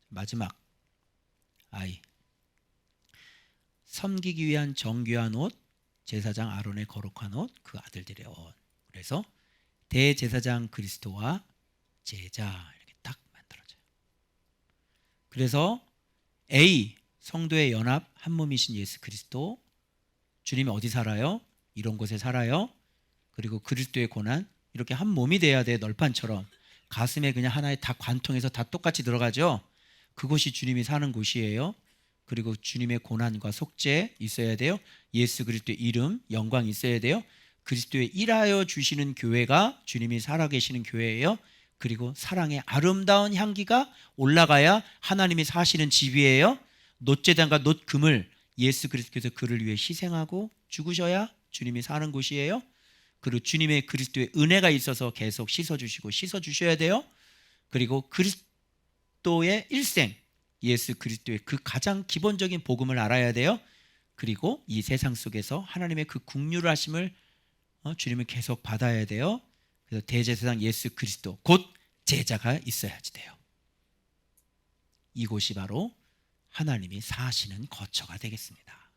마지막 아이. 섬기기 위한 정귀한 옷, 제사장 아론의 거룩한 옷, 그 아들들의 옷. 그래서 대제사장 그리스도와 제자 이렇게 딱 만들어져요. 그래서 A, 성도의 연합 한 몸이신 예수 그리스도. 주님이 어디 살아요? 이런 곳에 살아요. 그리고 그리스도의 고난, 이렇게 한 몸이 돼야 돼. 널판처럼 가슴에 그냥 하나의 다 관통해서 다 똑같이 들어가죠. 그곳이 주님이 사는 곳이에요. 그리고 주님의 고난과 속죄 있어야 돼요. 예수 그리스도의 이름, 영광 있어야 돼요. 그리스도의 일하여 주시는 교회가 주님이 살아계시는 교회예요. 그리고 사랑의 아름다운 향기가 올라가야 하나님이 사시는 집이에요. 놋제단과 놋금을 예수 그리스도께서 그를 위해 희생하고 죽으셔야 주님이 사는 곳이에요. 그리고 주님의 그리스도의 은혜가 있어서 계속 씻어주시고 씻어주셔야 돼요. 그리고 그리스도의 일생, 예수 그리스도의 그 가장 기본적인 복음을 알아야 돼요. 그리고 이 세상 속에서 하나님의 그 긍휼을 하심을 주님은 계속 받아야 돼요. 그래서 대제사장 예수 그리스도 곧 제자가 있어야지 돼요. 이곳이 바로 하나님이 사시는 거처가 되겠습니다.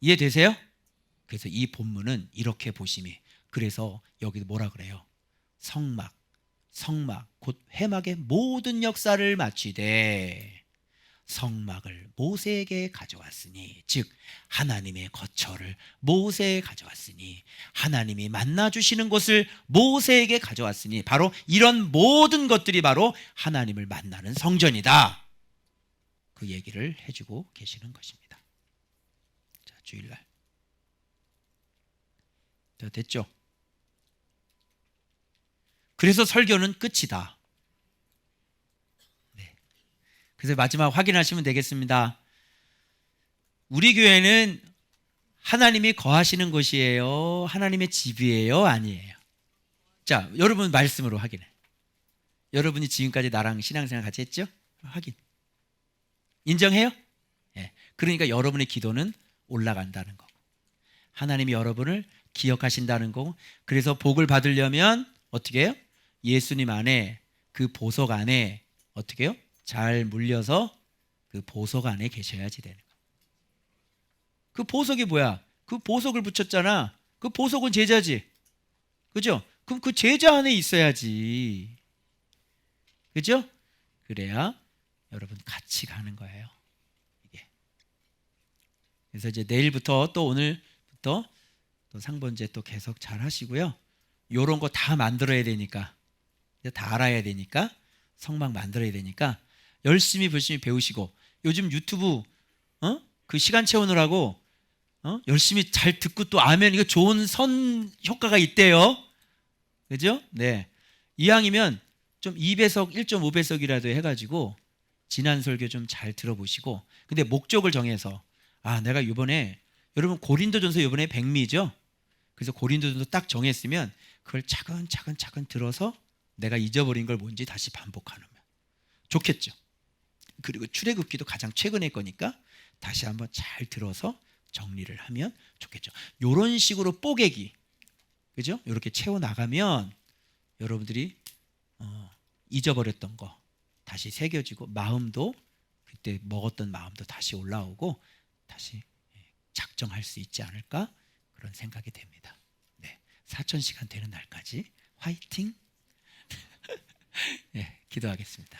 이해되세요? 그래서 이 본문은 이렇게 보심이, 그래서 여기 뭐라 그래요? 성막 곧 회막의 모든 역사를 마치되 성막을 모세에게 가져왔으니, 즉 하나님의 거처를 모세에 가져왔으니, 하나님이 만나주시는 곳을 모세에게 가져왔으니, 바로 이런 모든 것들이 바로 하나님을 만나는 성전이다. 그 얘기를 해주고 계시는 것입니다. 자, 주일날. 자, 됐죠? 그래서 설교는 끝이다. 네. 그래서 마지막 확인하시면 되겠습니다. 우리 교회는 하나님이 거하시는 곳이에요? 하나님의 집이에요? 아니에요? 자, 여러분 말씀으로 확인해. 여러분이 지금까지 나랑 신앙생활 같이 했죠? 확인. 인정해요? 네. 그러니까 여러분의 기도는 올라간다는 거고, 하나님이 여러분을 기억하신다는 거고, 그래서 복을 받으려면 어떻게 해요? 예수님 안에, 그 보석 안에 어떻게 해요? 잘 물려서 그 보석 안에 계셔야지 되는 거예요. 그 보석이 뭐야? 그 보석을 붙였잖아. 그 보석은 제자지. 그죠? 그럼 그 제자 안에 있어야지. 그죠? 그래야 여러분 같이 가는 거예요. 이게. 그래서 이제 내일부터 또 오늘부터 또 상번제 또 계속 잘 하시고요. 요런 거 다 만들어야 되니까, 다 알아야 되니까, 성막 만들어야 되니까 열심히 배우시고, 요즘 유튜브 그 시간 채우느라고 열심히 잘 듣고 또 아멘, 이거 좋은 선 효과가 있대요. 그죠? 네. 이왕이면 좀 2배속, 1.5배속이라도 해가지고 지난 설교 좀 잘 들어보시고, 근데 목적을 정해서, 내가 이번에, 여러분 고린도전서 이번에 백미죠? 그래서 고린도전서 딱 정했으면 그걸 차근차근 들어서 내가 잊어버린 걸 뭔지 다시 반복하면 좋겠죠. 그리고 출애굽기도 가장 최근의 거니까 다시 한번 잘 들어서 정리를 하면 좋겠죠. 이런 식으로 뽀개기, 그죠? 이렇게 채워나가면 여러분들이 잊어버렸던 거 다시 새겨지고, 마음도 그때 먹었던 마음도 다시 올라오고 다시 작정할 수 있지 않을까, 그런 생각이 됩니다. 네, 4,000시간 되는 날까지 화이팅! 네, 기도하겠습니다.